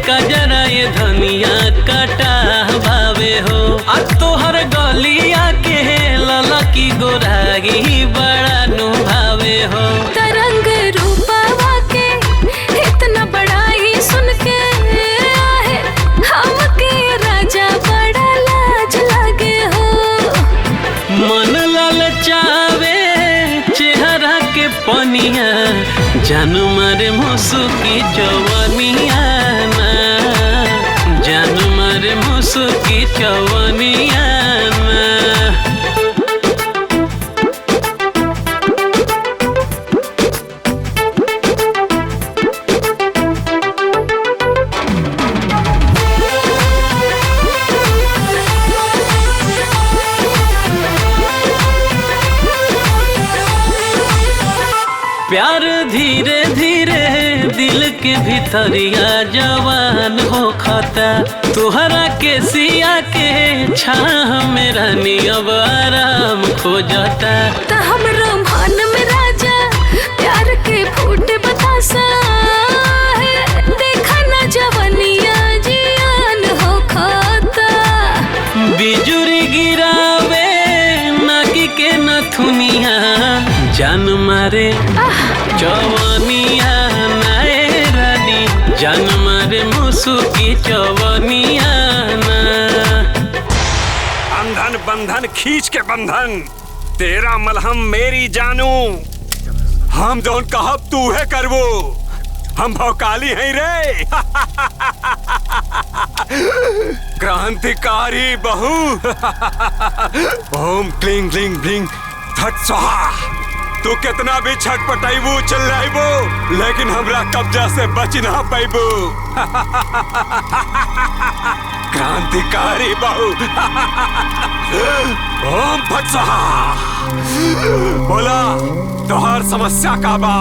कजरा ये धनिया कटा भावे हो, आज तोहर गलिया के लला की गोरागी बड़ा नुभावे हो। तरंग रूपवा के इतना बड़ाई सुन के आहे, हमके राजा बड़ा लाज लगे हो। मन ललचावे चेहरा के पनिया, जान मारे मुसु की जवानिया ना, जान मारे मुसु की जवानिया ना। प्यार धीरे धीरे दिल के भीतरिया जवान हो खाता, तुहरा के सिया के छाह में रानी अब आराम खोजता। त हमरो मन में राजा प्यार के फूट बतासा है, देखा ना जवनिया जियान हो खाता। बिजुरी गिरावे नाकी के नथुनिया, जान मारे जवनिया नाए रानी, जान मारे मुसुकी जवनिया ना। अंधन बंधन खींच के बंधन, तेरा मलहम मेरी जानू। हम जौन कहब तू है करबो, हम भौकाली हैं रे। क्रांतिकारी बहू। ओम क्लिंग क्लिंग ब्लिंग फट स्वाहा। तू कितना भी छटपटाइबू चिल्लाइबू, लेकिन हमरा कब्जा से बच ना पाइबू। क्रांतिकारी बहू। ओम फट स्वाहा। बोला तोहर समस्या का बा?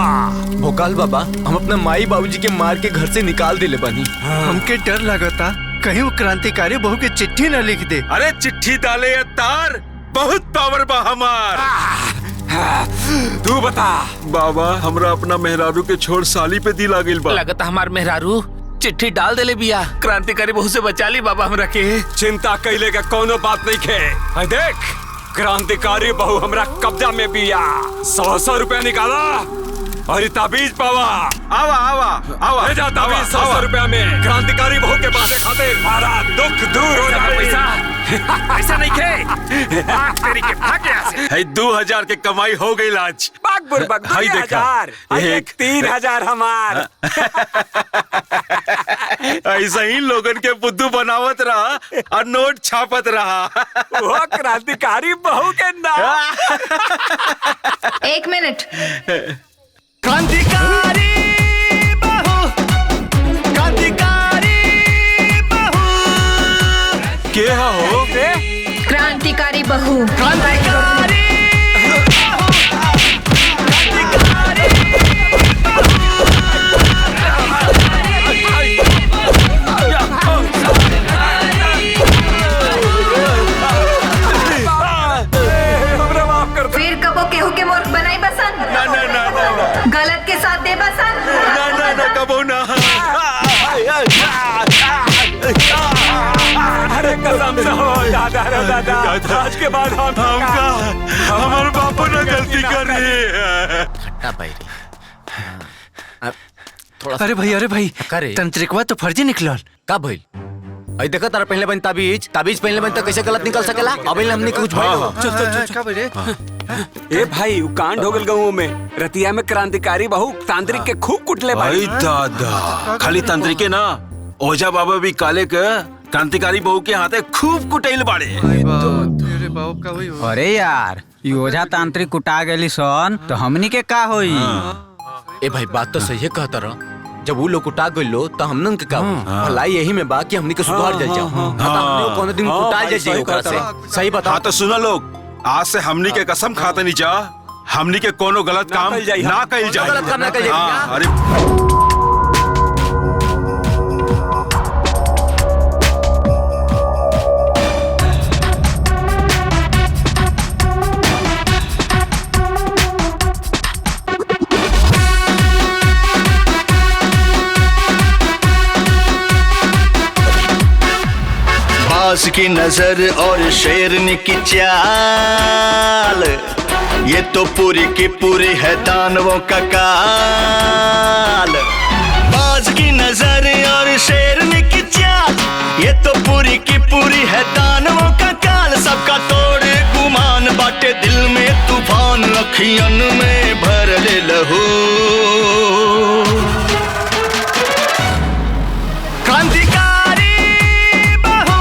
भोकाल बाबा, हम अपना माई बाबूजी के मार के घर से निकाल दिले बानी। हमके डर लगता कहीं वो क्रांतिकारी बहू के चिट्ठी न लिख दे। अरे चिट्ठी डाले या तार, बहुत पावर बा हमार। तू बता बाबा, हमरा अपना मेहरारू के छोड़ साली पे दिल आ गइल बा। लगता हमार मेहरारू चिट्ठी डाल देले बिया। क्रांतिकारी बहू से बचा ली बाबा हमरा के। चिंता कैले का कोनो बात नहीं खे। है देख, क्रांतिकारी बहू हमरा कब्जा में बिया। 100 रुपया निकाला और ये ताबीज पावा। आवा आवा आवा, ले जा ताबीज 100 रुपया में। क्रांतिकारी बहू के पास खातिर हमारा दुख दूर हो जाए। पैसा नहीं खे। तेरी के भाग यहाँ से। है 2000 के कमाई हो गई आज। बाग बुरबक 2000, एक 3000 हमार। ऐसा ही लोगन के बुद्धू बनावत रहा और नोट छापत रहा। वो क्रांतिकारी बहू के नाम। 1 मिनट। क्रांतिकारी बहू, क्रांतिकारी बहू। के हो? क्रांतिकारी बहू। क्रांतिकारी फिर कबो केहू के मूर्ख बनाई बसन। ना ना ना ना, गलत के साथ दे बसन। ना ना ना, कबो ना। अरे कसम से हो दादा रे दादा, आज के बाद हमका हमारे बापू ने गलती करी। खट्टा पैरी। अरे भाई करे तंत्रिकवा तो फर्जी निकलल। का भइल? आई देखा तारा पहले बन ताबीज पहले बन तो कैसे गलत निकल सकेला? अब हमने कुछ भाई चल। ए भाई, वो कांड हो गल गाँव में। रतिया में क्रांतिकारी बहू तांत्रिक के खूब कुटले भाई दादा, खाली तांत्रिके ना, ओझा बाबा भी काले के क्रांतिकारी बहू के हाथे खूब कुटैल बाड़े। अरे यार, ओझा तांत्रिक कुटा गेली सन तो हमनी के का होई? ए भाई, बात तो सही है कहता रहा। जब वो लोग कुटा गइलो तो हमनन के का भलाई यही में बा कि हमनी के सुधार जाए जाओ। हमने कोनो दिन कुटा जाए ओकरा से। सही बता। हाँ तो सुना लोग, आज से हमनी के कसम खाते नहीं जा, हमनी के कोनो गलत काम ना कइल जाए। गलत काम ना कइल जाए। अरे बाज की नजर और शेरनी की चाल, ये तो पूरी की पूरी है दानवों का काल। बाज की नजर और शेरनी की चाल, ये तो पूरी की पूरी है दानवों का काल। सबका तोड़ गुमान बाटे दिल में तूफान, अखियन में भर ले लहू। क्रांतिकारी बहू,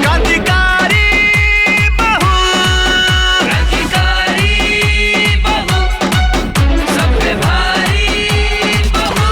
क्रांतिकारी बहू, क्रांतिकारी बहू, सब पे भारी बहू।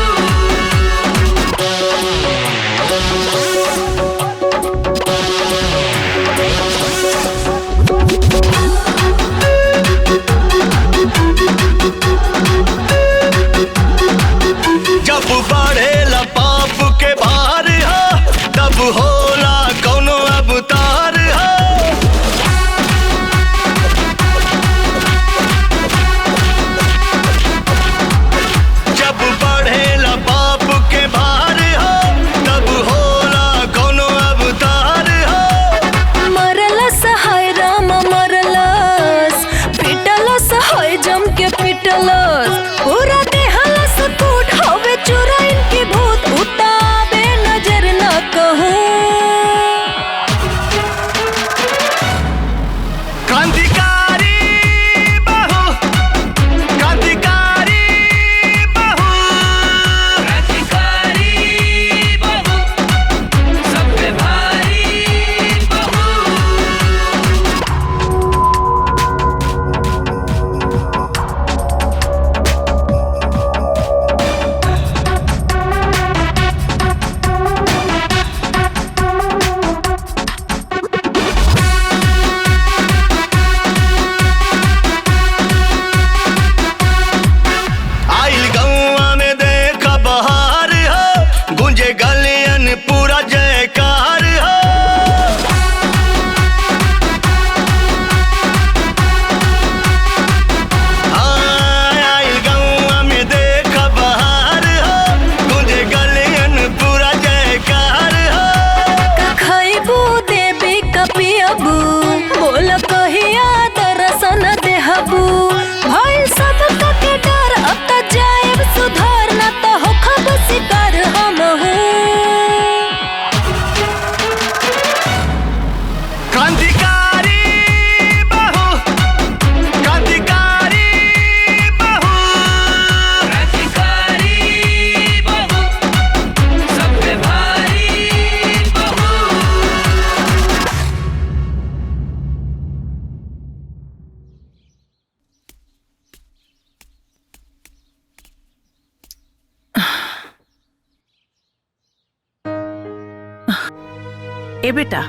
ए बेटा,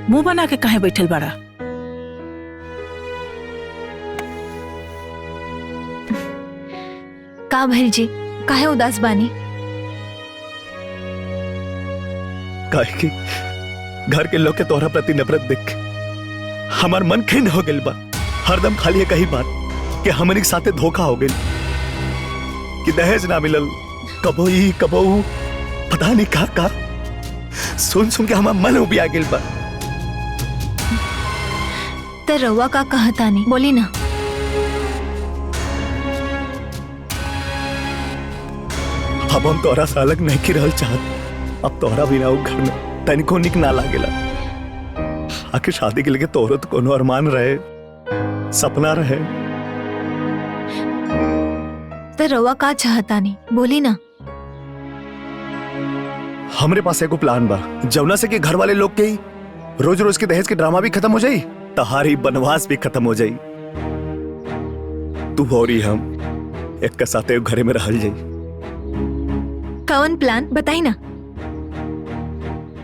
मुंह बना के कहे बैठल बड़ा? का भइल जी, काहे उदास बानी? काहे कि घर के लोग के तोहरा प्रति नफरत देख हमार मन खिन्न हो गइल बा। हरदम खाली है कही बात कि हमनी के साथे धोखा हो गइल, कि दहेज ना मिलल, कबो ई कबो ऊ, पता नहीं का सुन सुन के हमार मन उबिया गइल बा। त रउआ का कहतानी, बोली ना। अब हम तोहरा से अलग नहीं रहल चाहत। अब तोहरा बिना ऊ घर में तनिको निक ना लागेला। आखिर शादी के लिए तोहरो तो कोनो अरमान रहे, सपना रहे। त रउआ का चाहतानी, बोली ना। हमरे पास एगो प्लान बा, जौना से कि घर वाले लोग के रोज रोज के दहेज के ड्रामा भी खत्म हो जाई, तहारी बनवास भी खत्म हो जाई। तू और ही हम एक के साथ घरे में रहल जाई। कौन प्लान बताई ना।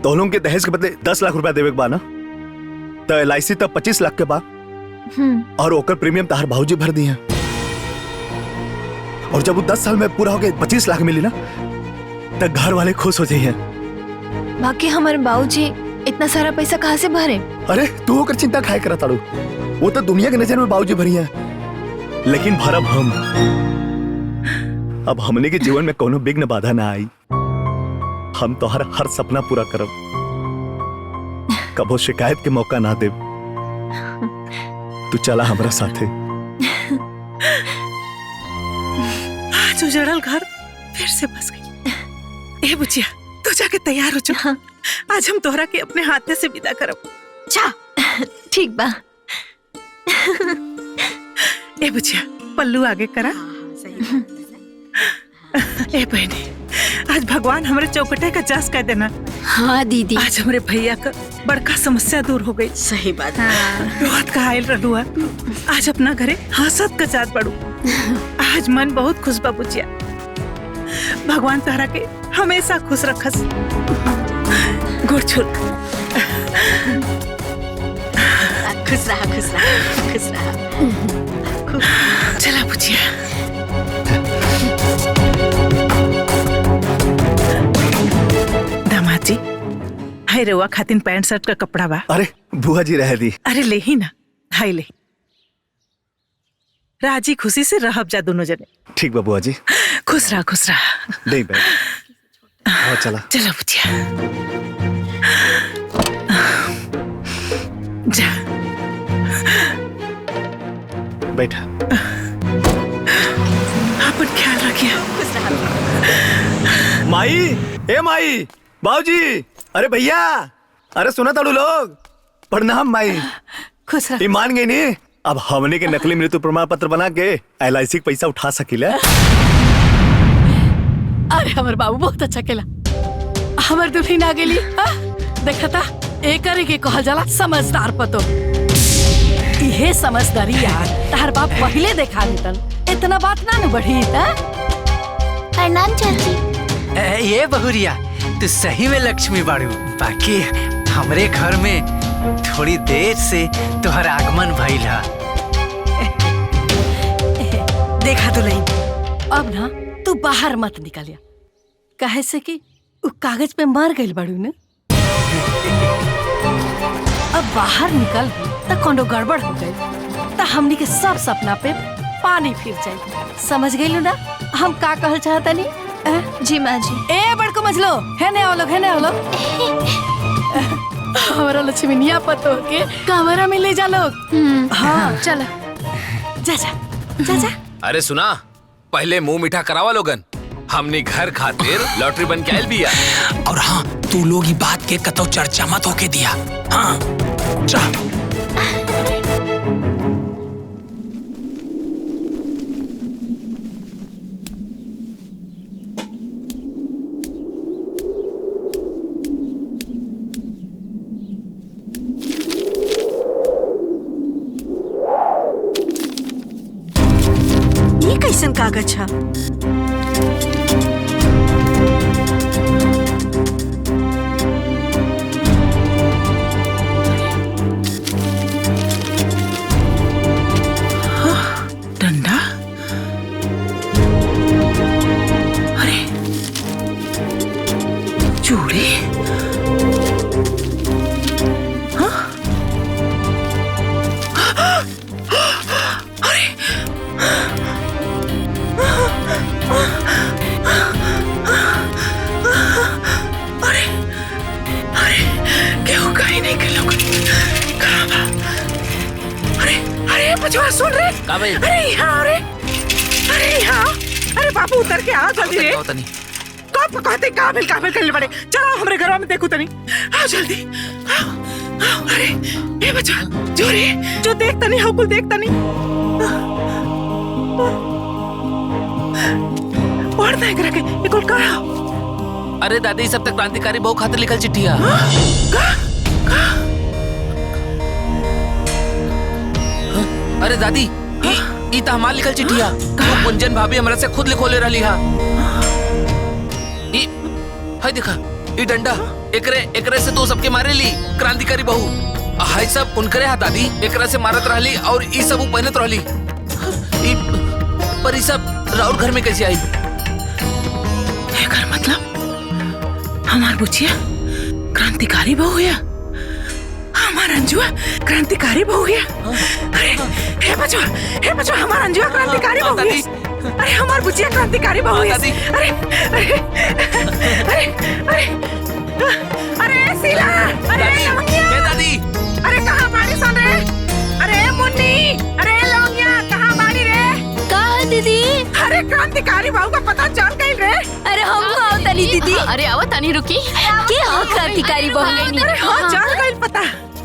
दोनों के दहेज के बदले 10 लाख रुपया देवे के बा ना, तो LIC तब 25 लाख के बा, और ओकर प्रीमियम तहार भाऊजी भर दी है। और जब वो 10 साल में पूरा हो गए 25 लाख मिली ना, तो घर वाले खुश हो जाइए। बाकी हमारे बाबूजी इतना सारा पैसा कहाँ से भरे? अरे तू होकर चिंता खाए करा ताड़ू, वो तो दुनिया के नजर में बाबूजी भरी है, लेकिन भरब हम। अब हमने के जीवन में कोनो विघ्न बाधा ना आई। हम तो हर सपना पूरा करब, कबो शिकायत के मौका ना दे। तू चला हमारा साथे। आज उजड़ल घर फिर से बस गई। ए बुचिया, तू जाके तैयार हो जा। आज हम तोहरा के अपने हाथे से विदा करब। जा। ठीक बा। ए बुचिया, पल्लू आगे करा। ए बहनी, आज भगवान हमारे चौकटे का जास कर देना। हाँ दीदी, आज हमारे भैया का बड़का समस्या दूर हो गई। सही बात। बहुत घायल रहलू है, आज अपना घरे हंसत का जात बढ़ू। आज मन बहुत खुश बा बुचिया। भगवान तारा के हमेशा खुश रखस। गुड़ छुल। खुश रहा, खुश रहा, खुश रहा। चला बुचिया। दामाद जी, हाय रउआ खातिन पैंट शर्ट का कपड़ा बा। अरे बुआ जी रह दी। अरे ले ही ना, हाय ले। राजी खुशी से रहब जा दोनों जने। ठीक बा बुआ जी। खुश रहा, खुश रहा। नहीं बैठ। चला चला बुचिया। जा बैठा। अपन ख्याल रखिए। माई, ए माई, बाबूजी, अरे भैया, अरे सुना ताड़ू लोग। प्रणाम माई। खुश रह। मान गई नी। अब हमने के नकली मृत्यु प्रमाण पत्र बना के LIC के पैसा उठा सकिले। अरे हमार बाबू बहुत अच्छा केला। हमार दुल्हन आ गेली। देखा था एकरे के कहल जाला समझदार पतो। इहे समझदारी यार तार बाप पहले देखा देतन, इतना बात ना न बढ़ी। प्रणाम चाची। ये बहुरिया, तू सही में लक्ष्मी बाड़ू। बाकी हमरे घर में थोड़ी देर से तुहर आगमन भइल है। देखा दुल्हन, अब ना तू बाहर मत निकलिया, काहे से कि उ कागज पे मर गइल बाड़ू न। अब बाहर निकल त कोनो गड़बड़ हो गई त हमनी के सब सपना पे पानी फिर जाए। समझ गइलू ना हम का कहल चाहतनी? जी माँ जी। ए बड़को मजलो, है ने आओ लोग, है ने आओ लोग। हमारा लक्ष्मीनिया पतो के कमरा में ले जा लोग। हाँ चल, जा जा जा जा। अरे सुना, पहले मुंह मीठा करावा लोगन। हमने घर खातिर लॉटरी बन के आयल बिया। और हाँ, तू लोग ये बात के कतो चर्चा मत होके दिया। हाँ जा। ये कैसन कागज है? बचवा सुन रे। का भाई? अरे यहाँ रे, अरे यहाँ, अरे बाबू उतर के आ जल्दी रे। कब कहते काबिल काबिल करने पड़े। चलो हमारे घर में देखो तनी, आओ जल्दी। आओ, अरे ये बचवा जो रे, जो देखता नहीं हो कुल देखता नहीं। पढ़ता है करके ये कुल कहा। अरे दादी सब तक क्रांतिकारी बहु खातिर लिखल चिट्ठिया। अरे दादी ई त हमार लिखल चिट्ठिया। वो कुंजन भाभी हमरा से खुद लिखोले रहली हा। ई हाय देखा ई डंडा एकरे से तो सबके मारे ली क्रांतिकारी बहु। हाय सब उनकरे हा दादी, एकरा से मारत रहली और ई सब पहनत रहली। ई पर ई सब राउर घर में कैसे आई? एकर मतलब हमार बुचिया क्रांतिकारी बहु है, हमार अंजुआ क्रांतिकारी बहु है। अरे हे बचवा हमार अंजुआ क्रांतिकारी बहु है। अरे हमार बुचिया क्रांतिकारी बहु है। अरे अरे अरे अरे अरे सीला, अरे दादी, अरे कहाँ बाड़ी सन रे? अरे मुन्नी, अरे लौंगिया कहाँ बाड़ी रे? कहाँ दीदी? अरे क्रांतिकारी बहु का पता चल गई रे। अरे हम आओ तनी दीदी। अरे आओ तनी रुकी। क्या हो क्रांतिकारी बहु? अरे हाँ चल गई पता।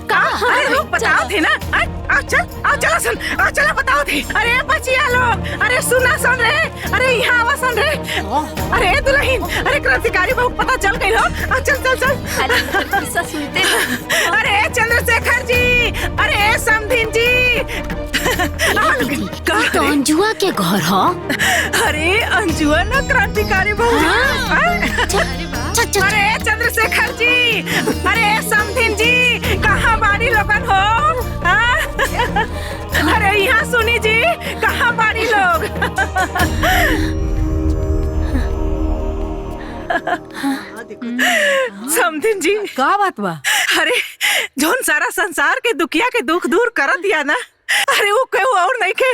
अरे लोग बताओ थे ना। आओ चलो सुन, आओ चलो बताओ थे। अरे बचिया लोग, अरे सुना सुन रे, अरे यहाँ आवा सुन रे। अरे दुल्हन, अरे क्रांतिकारी बहु पता चल गई हो। चल चल चल। अरे सुनते। अरे चंद्रशेखर जी, अरे समधिन जी। तो अंजुआ के घर हो? अरे अंजुआ ना क्रांतिकारी बहु। अरे चंद्रशेखर जी, अरे समधिन जी, कहाँ बाड़ी लोगन हो? अरे यहाँ सुनी जी, कहाँ बाड़ी लोग? समधिन जी का बात बा? अरे जोन सारा संसार के दुखिया के दुख दूर कर दिया ना, अरे वो क्यों और नहीं के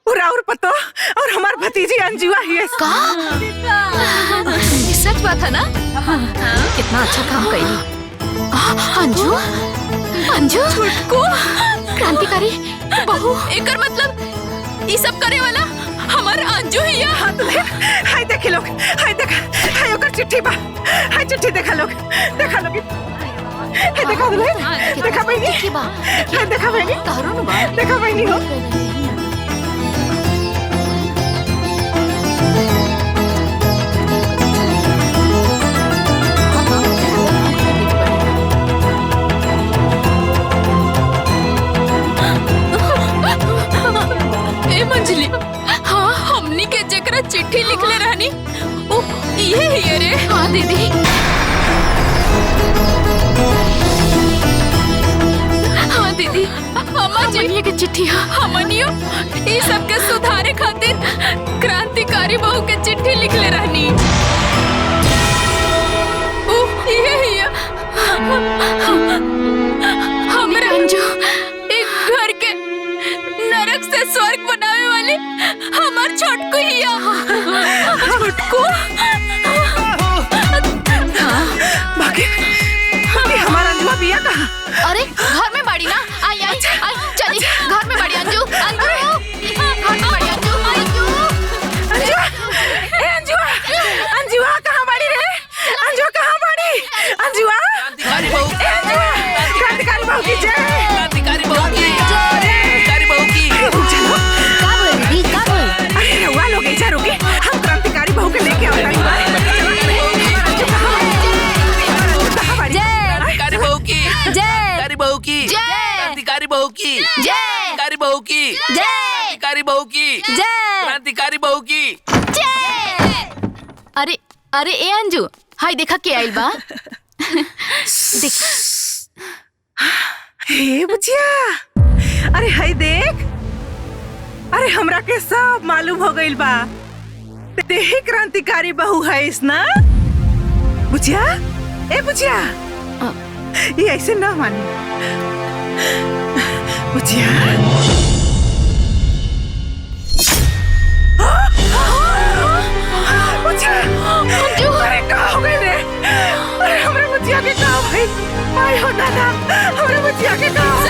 और पतो और हमार भतीजी अंजुआ ही है। सच बात है ना? कितना अच्छा काम करी। अंजू अंजू छुटकू क्रांतिकारी बहू, एकर मतलब ये सब करे वाला हमार अंजू ही है। हाय देखे लोग, हाय देखा, हाय ओकर चिट्ठी बा, हाय चिट्ठी देखा लोग, देखा लोग, हाय देखा दुल्हन, देखा बहनी, हाय देखा बहनी, देखा बहनी हो। मंजली, हाँ हमनी के जकरा चिट्ठी लिखले रहनी ओ ये ही रे। हाँ दीदी, हाँ दीदी, हमनियो के चिट्ठी, हमनियो ये सब के सुधारे खातिर क्रांतिकारी बहू के चिट्ठी लिखले रहनी। ओ ये ही हमरे अंजू एक घर के नरक से स्वर्ग बनावे वाले हमार छोटकू ही छोटकू। बाकी हमारा अंजुआ बिया कहाँ? अरे घर में बाड़ी ना। आई आई आई चली घर में बाड़ी अंजू। अंजू घर में बाड़ी अंजू। अंजुआ, ए अंजुआ, अंजुआ कहाँ बाड़ी रे? अंजुआ कहाँ बाड़ी? अंजुआ, क्रांतिकारी बहु, ए अंजुआ, क्रांतिकारी बहु की जय, क्रांतिकारी बहु की जय, क्रांतिकारी बहु की। अरे रउआ लोग ऐसा रुके, हम क्रांतिकारी बहु के लेके आओ। क्रांतिकारी बहु की जय, क्रांतिकारी बहु की जय, क्रांतिकारी बहु की जय, क्रांतिकारी बहु की जय, क्रांतिकारी बहु की जय, क्रांतिकारी बहु की जय। अरे अरे ए अंजू, हाय देखा के आइल बा। देख हे बुचिया, अरे हाय देख, अरे हमरा के सब मालूम हो गइल बा। तेही क्रांतिकारी बहु है इस ना बुचिया। ए बुचिया, ये ऐसे ना मानी बुचिया। बुचिया, अरे कहाँ हो गई रे? अरे हमरा बुचिया के कहाँ हो गई? आय हो दादा, हमरा बुचिया के कहाँ हो गई?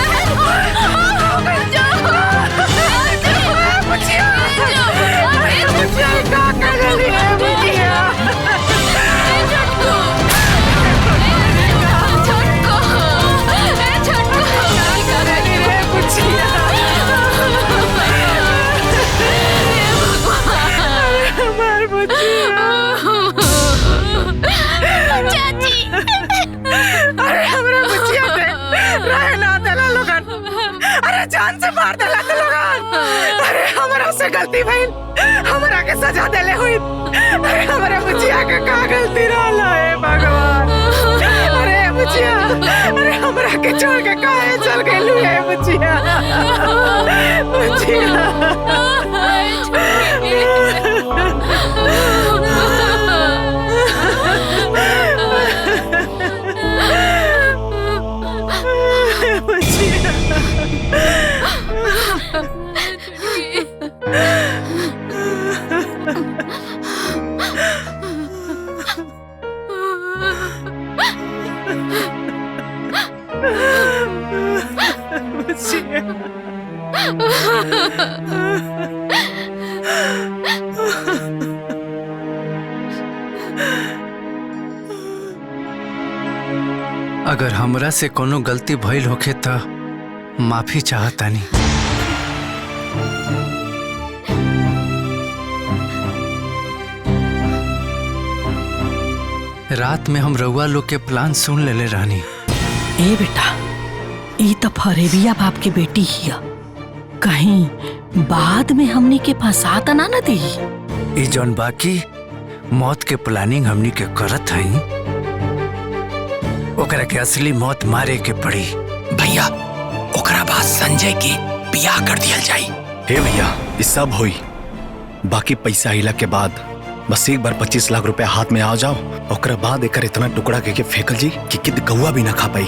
जान से मार देला तो लोगन। अरे हमरा से गलती भइल, हमरा के सजा देले हुई। अरे हमारे बुचिया के का गलती रहला है भगवान। अरे बुचिया, अरे हमरा के छोड़ के काहे चल गइलू है बुचिया। अगर हमरा से कोनो गलती भइल होखे त माफी चाहतानी। रात में हम रउआ लोग के प्लान सुन लेले रहनी। ए बेटा, ई तो फरेबिया बाप के बेटी हिया, कहीं बाद में हमनी के फंसा त ना दी। ई जौन बाकी मौत के प्लानिंग हमनी के करत हई, ओकरा के असली मौत मारे के पड़ी। भैया ओकरा बाद संजय के बियाह कर दिया जाई। हे भैया, ये सब होई, बाकी पैसा आइला के बाद बस एक बार 25 लाख रुपया हाथ में आ जाओ, ओकरा बाद एकर इतना टुकड़ा के फेंकल जी कि किद कौआ भी ना खा पाई।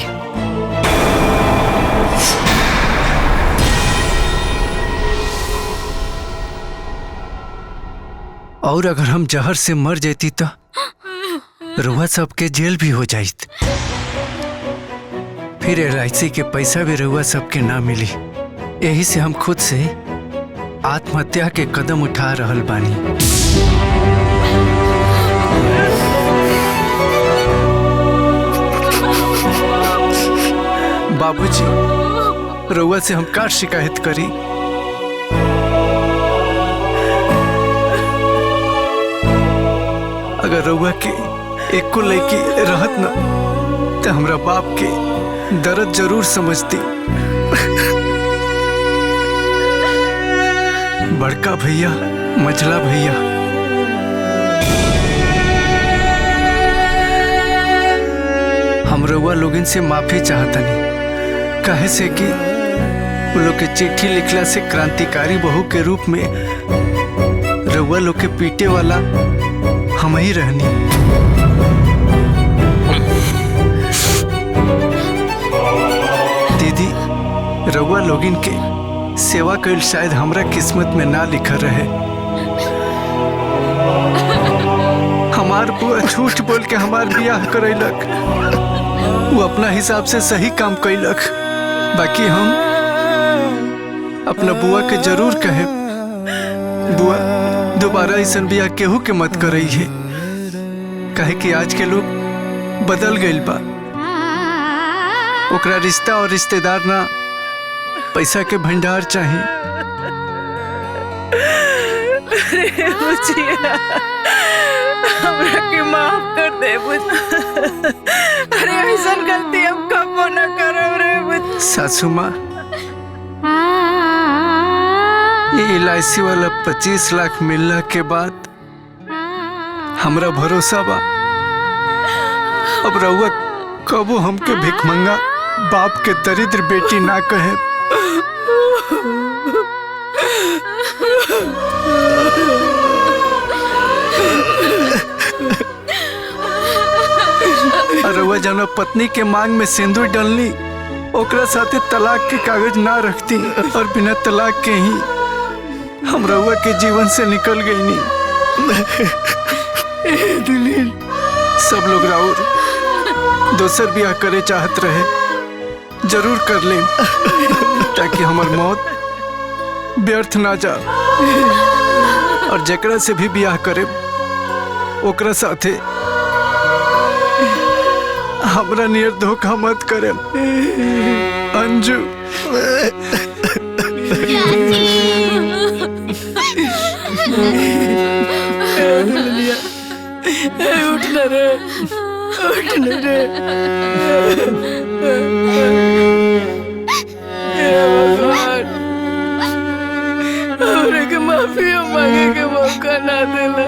और अगर हम जहर से मर जाती तो रुआ सबके जेल भी हो जाइत, फिर LIC के पैसा भी रुआ सबके ना मिली। यही से हम खुद से आत्महत्या के कदम उठा रहल बानी। बाबूजी, रुआ से हम का शिकायत करी? अगर रउआ के एको लड़की रहत ना तो हमरा बाप के दर्द जरूर समझती। बड़का भैया, मझला भैया, हम रउआ लोगन से माफी चाहतनी, काहे से कि वो लोग के चिट्ठी लिखला से क्रांतिकारी बहू के रूप में रउआ लोग के पीटे वाला हम ही रहनी। दीदी, रउआ लोगिन के सेवा कईल शायद हमरा किस्मत में ना लिखल रहे। हमार बुआ झूठ बोल के हमार बियाह करैलक, वो अपना हिसाब से सही काम कैलक। बाकी हम अपना बुआ के जरूर कहे, बुआ दोबारा ऐसा बियाह केहू के मत करई है, काहे कि आज के लोग बदल गइल बा। ओकरा रिश्ता और रिश्तेदार ना, पैसा के भंडार चाहिए। अरे बुचिया, हमरा के माफ कर दे बुच। अरे ऐसा गलती हम कबो न करब रे बुच। सासू माँ, ये LIC वाला 25 लाख मिलने के बाद हमरा भरोसा बा अब रउआ कबो हमके भिखमंगा बाप के दरिद्र बेटी ना कहे। रउआ जौन पत्नी के मांग में सिंदूर डलनी, ओकरा साथे तलाक के कागज ना रखती और बिना तलाक के ही हम रउआ के जीवन से निकल गई नी। सब लोग राउर दोसर ब्याह करे चाहत रहे, जरूर कर ले ताकि हमार मौत व्यर्थ ना जा। और जेकरा से भी ब्याह करे ओकरा साथे हमरा नियर धोखा मत करे। अंजू, उठ न रे, उठ न रे। भगवान माफी मांगे के मौका ना देला।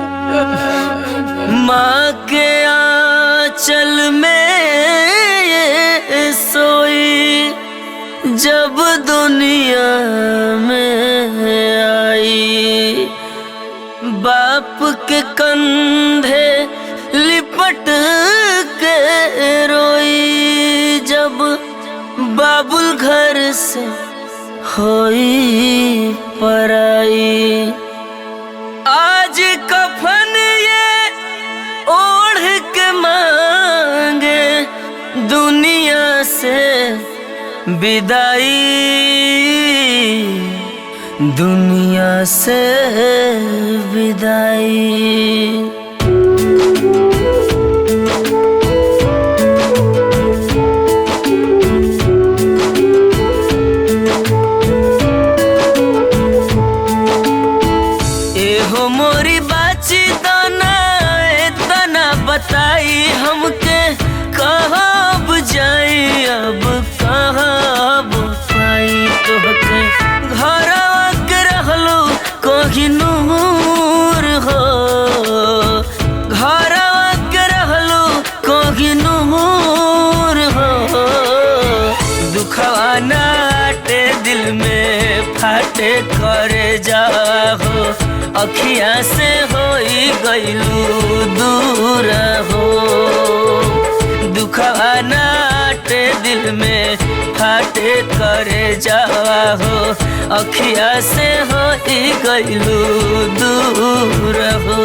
माँ के आंचल में सोई जब दुनिया में आई, बाप के कंधे लिपट के रोई जब बाबुल घर से होई पराई। आज कफन ये ओढ़ के मांगे दुनिया से विदाई, दुनिया से विदाई। एहो मोरी बाची दाना इतना बताई हमके, कहाँ जाई अब कहाँ पाई तोहके। घरवा के रहलो कोही नूर हो, घरवा के रहलो कोही नूर हो। दुखवा नाटे दिल में फाटे करे जा हो, अखियाँ से होई गइलू दूर हो। दुखवा नाटे दिल में फाटे करे जावा हो, अखियाँ से होई गइलू दूर हो।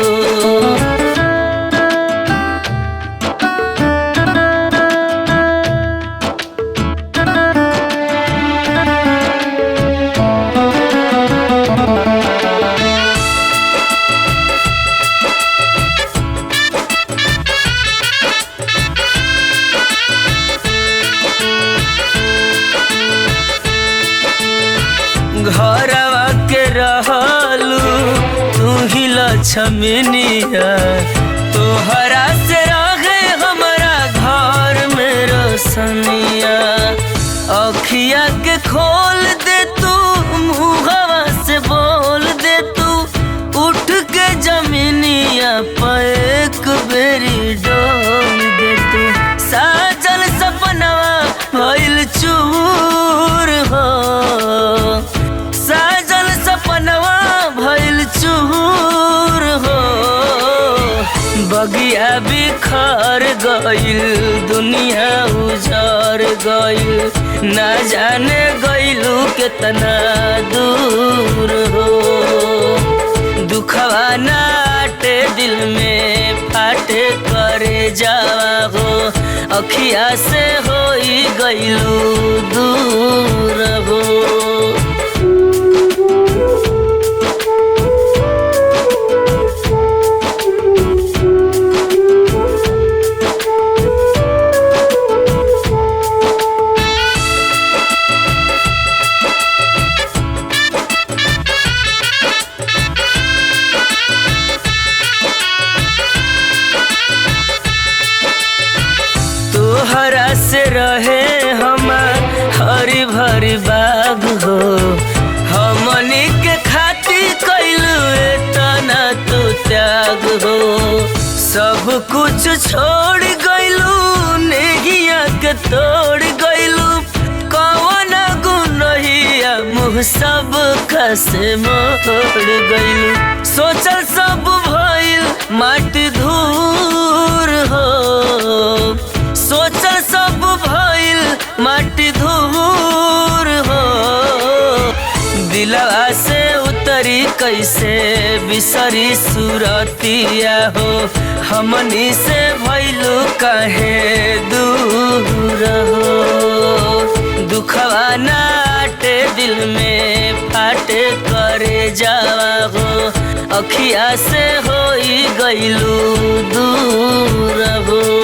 घरवा के रहलू तू ही लक्ष्मनिया, तोहरा से रहे हमारा घर में रोशनिया। अखिया के खोल दे तू, मुहवा से बोल दे तू, उठ के जमीनिया पर एक बेरी डोल दे तू। साजल सपनवा भइल चूर हो, साजल सपनवा भइल चूर हो। बगिया बिखर गइल, दुनिया उजर गइल, ना जाने गइलू कितना दूर हो। दुखवा नाटे दिल में फाटे करे जावा हो, अखिया से होई गइलू दूर हो। तोहरा से रहे हमार हरी भरी बाग हो, हमनी के खातिर कइलू इतना तो त्याग हो। सब कुछ छोड़ गइलू, नेहिया के तोड़ गइलू, कौन गुनहिया मुँह सब खसे मोड़ गइलू। सोचल सब भइल माटी धूर हो, सोचल सब भइल माटी धूर हो। दिलवा से उतरी कैसे बिसरी सूरतिया हो, हमनी से भइलू काहे दूर हो। दुखवा नाटे दिल में फाटे करे जावा हो, अखिया से होई गइलू दूर हो।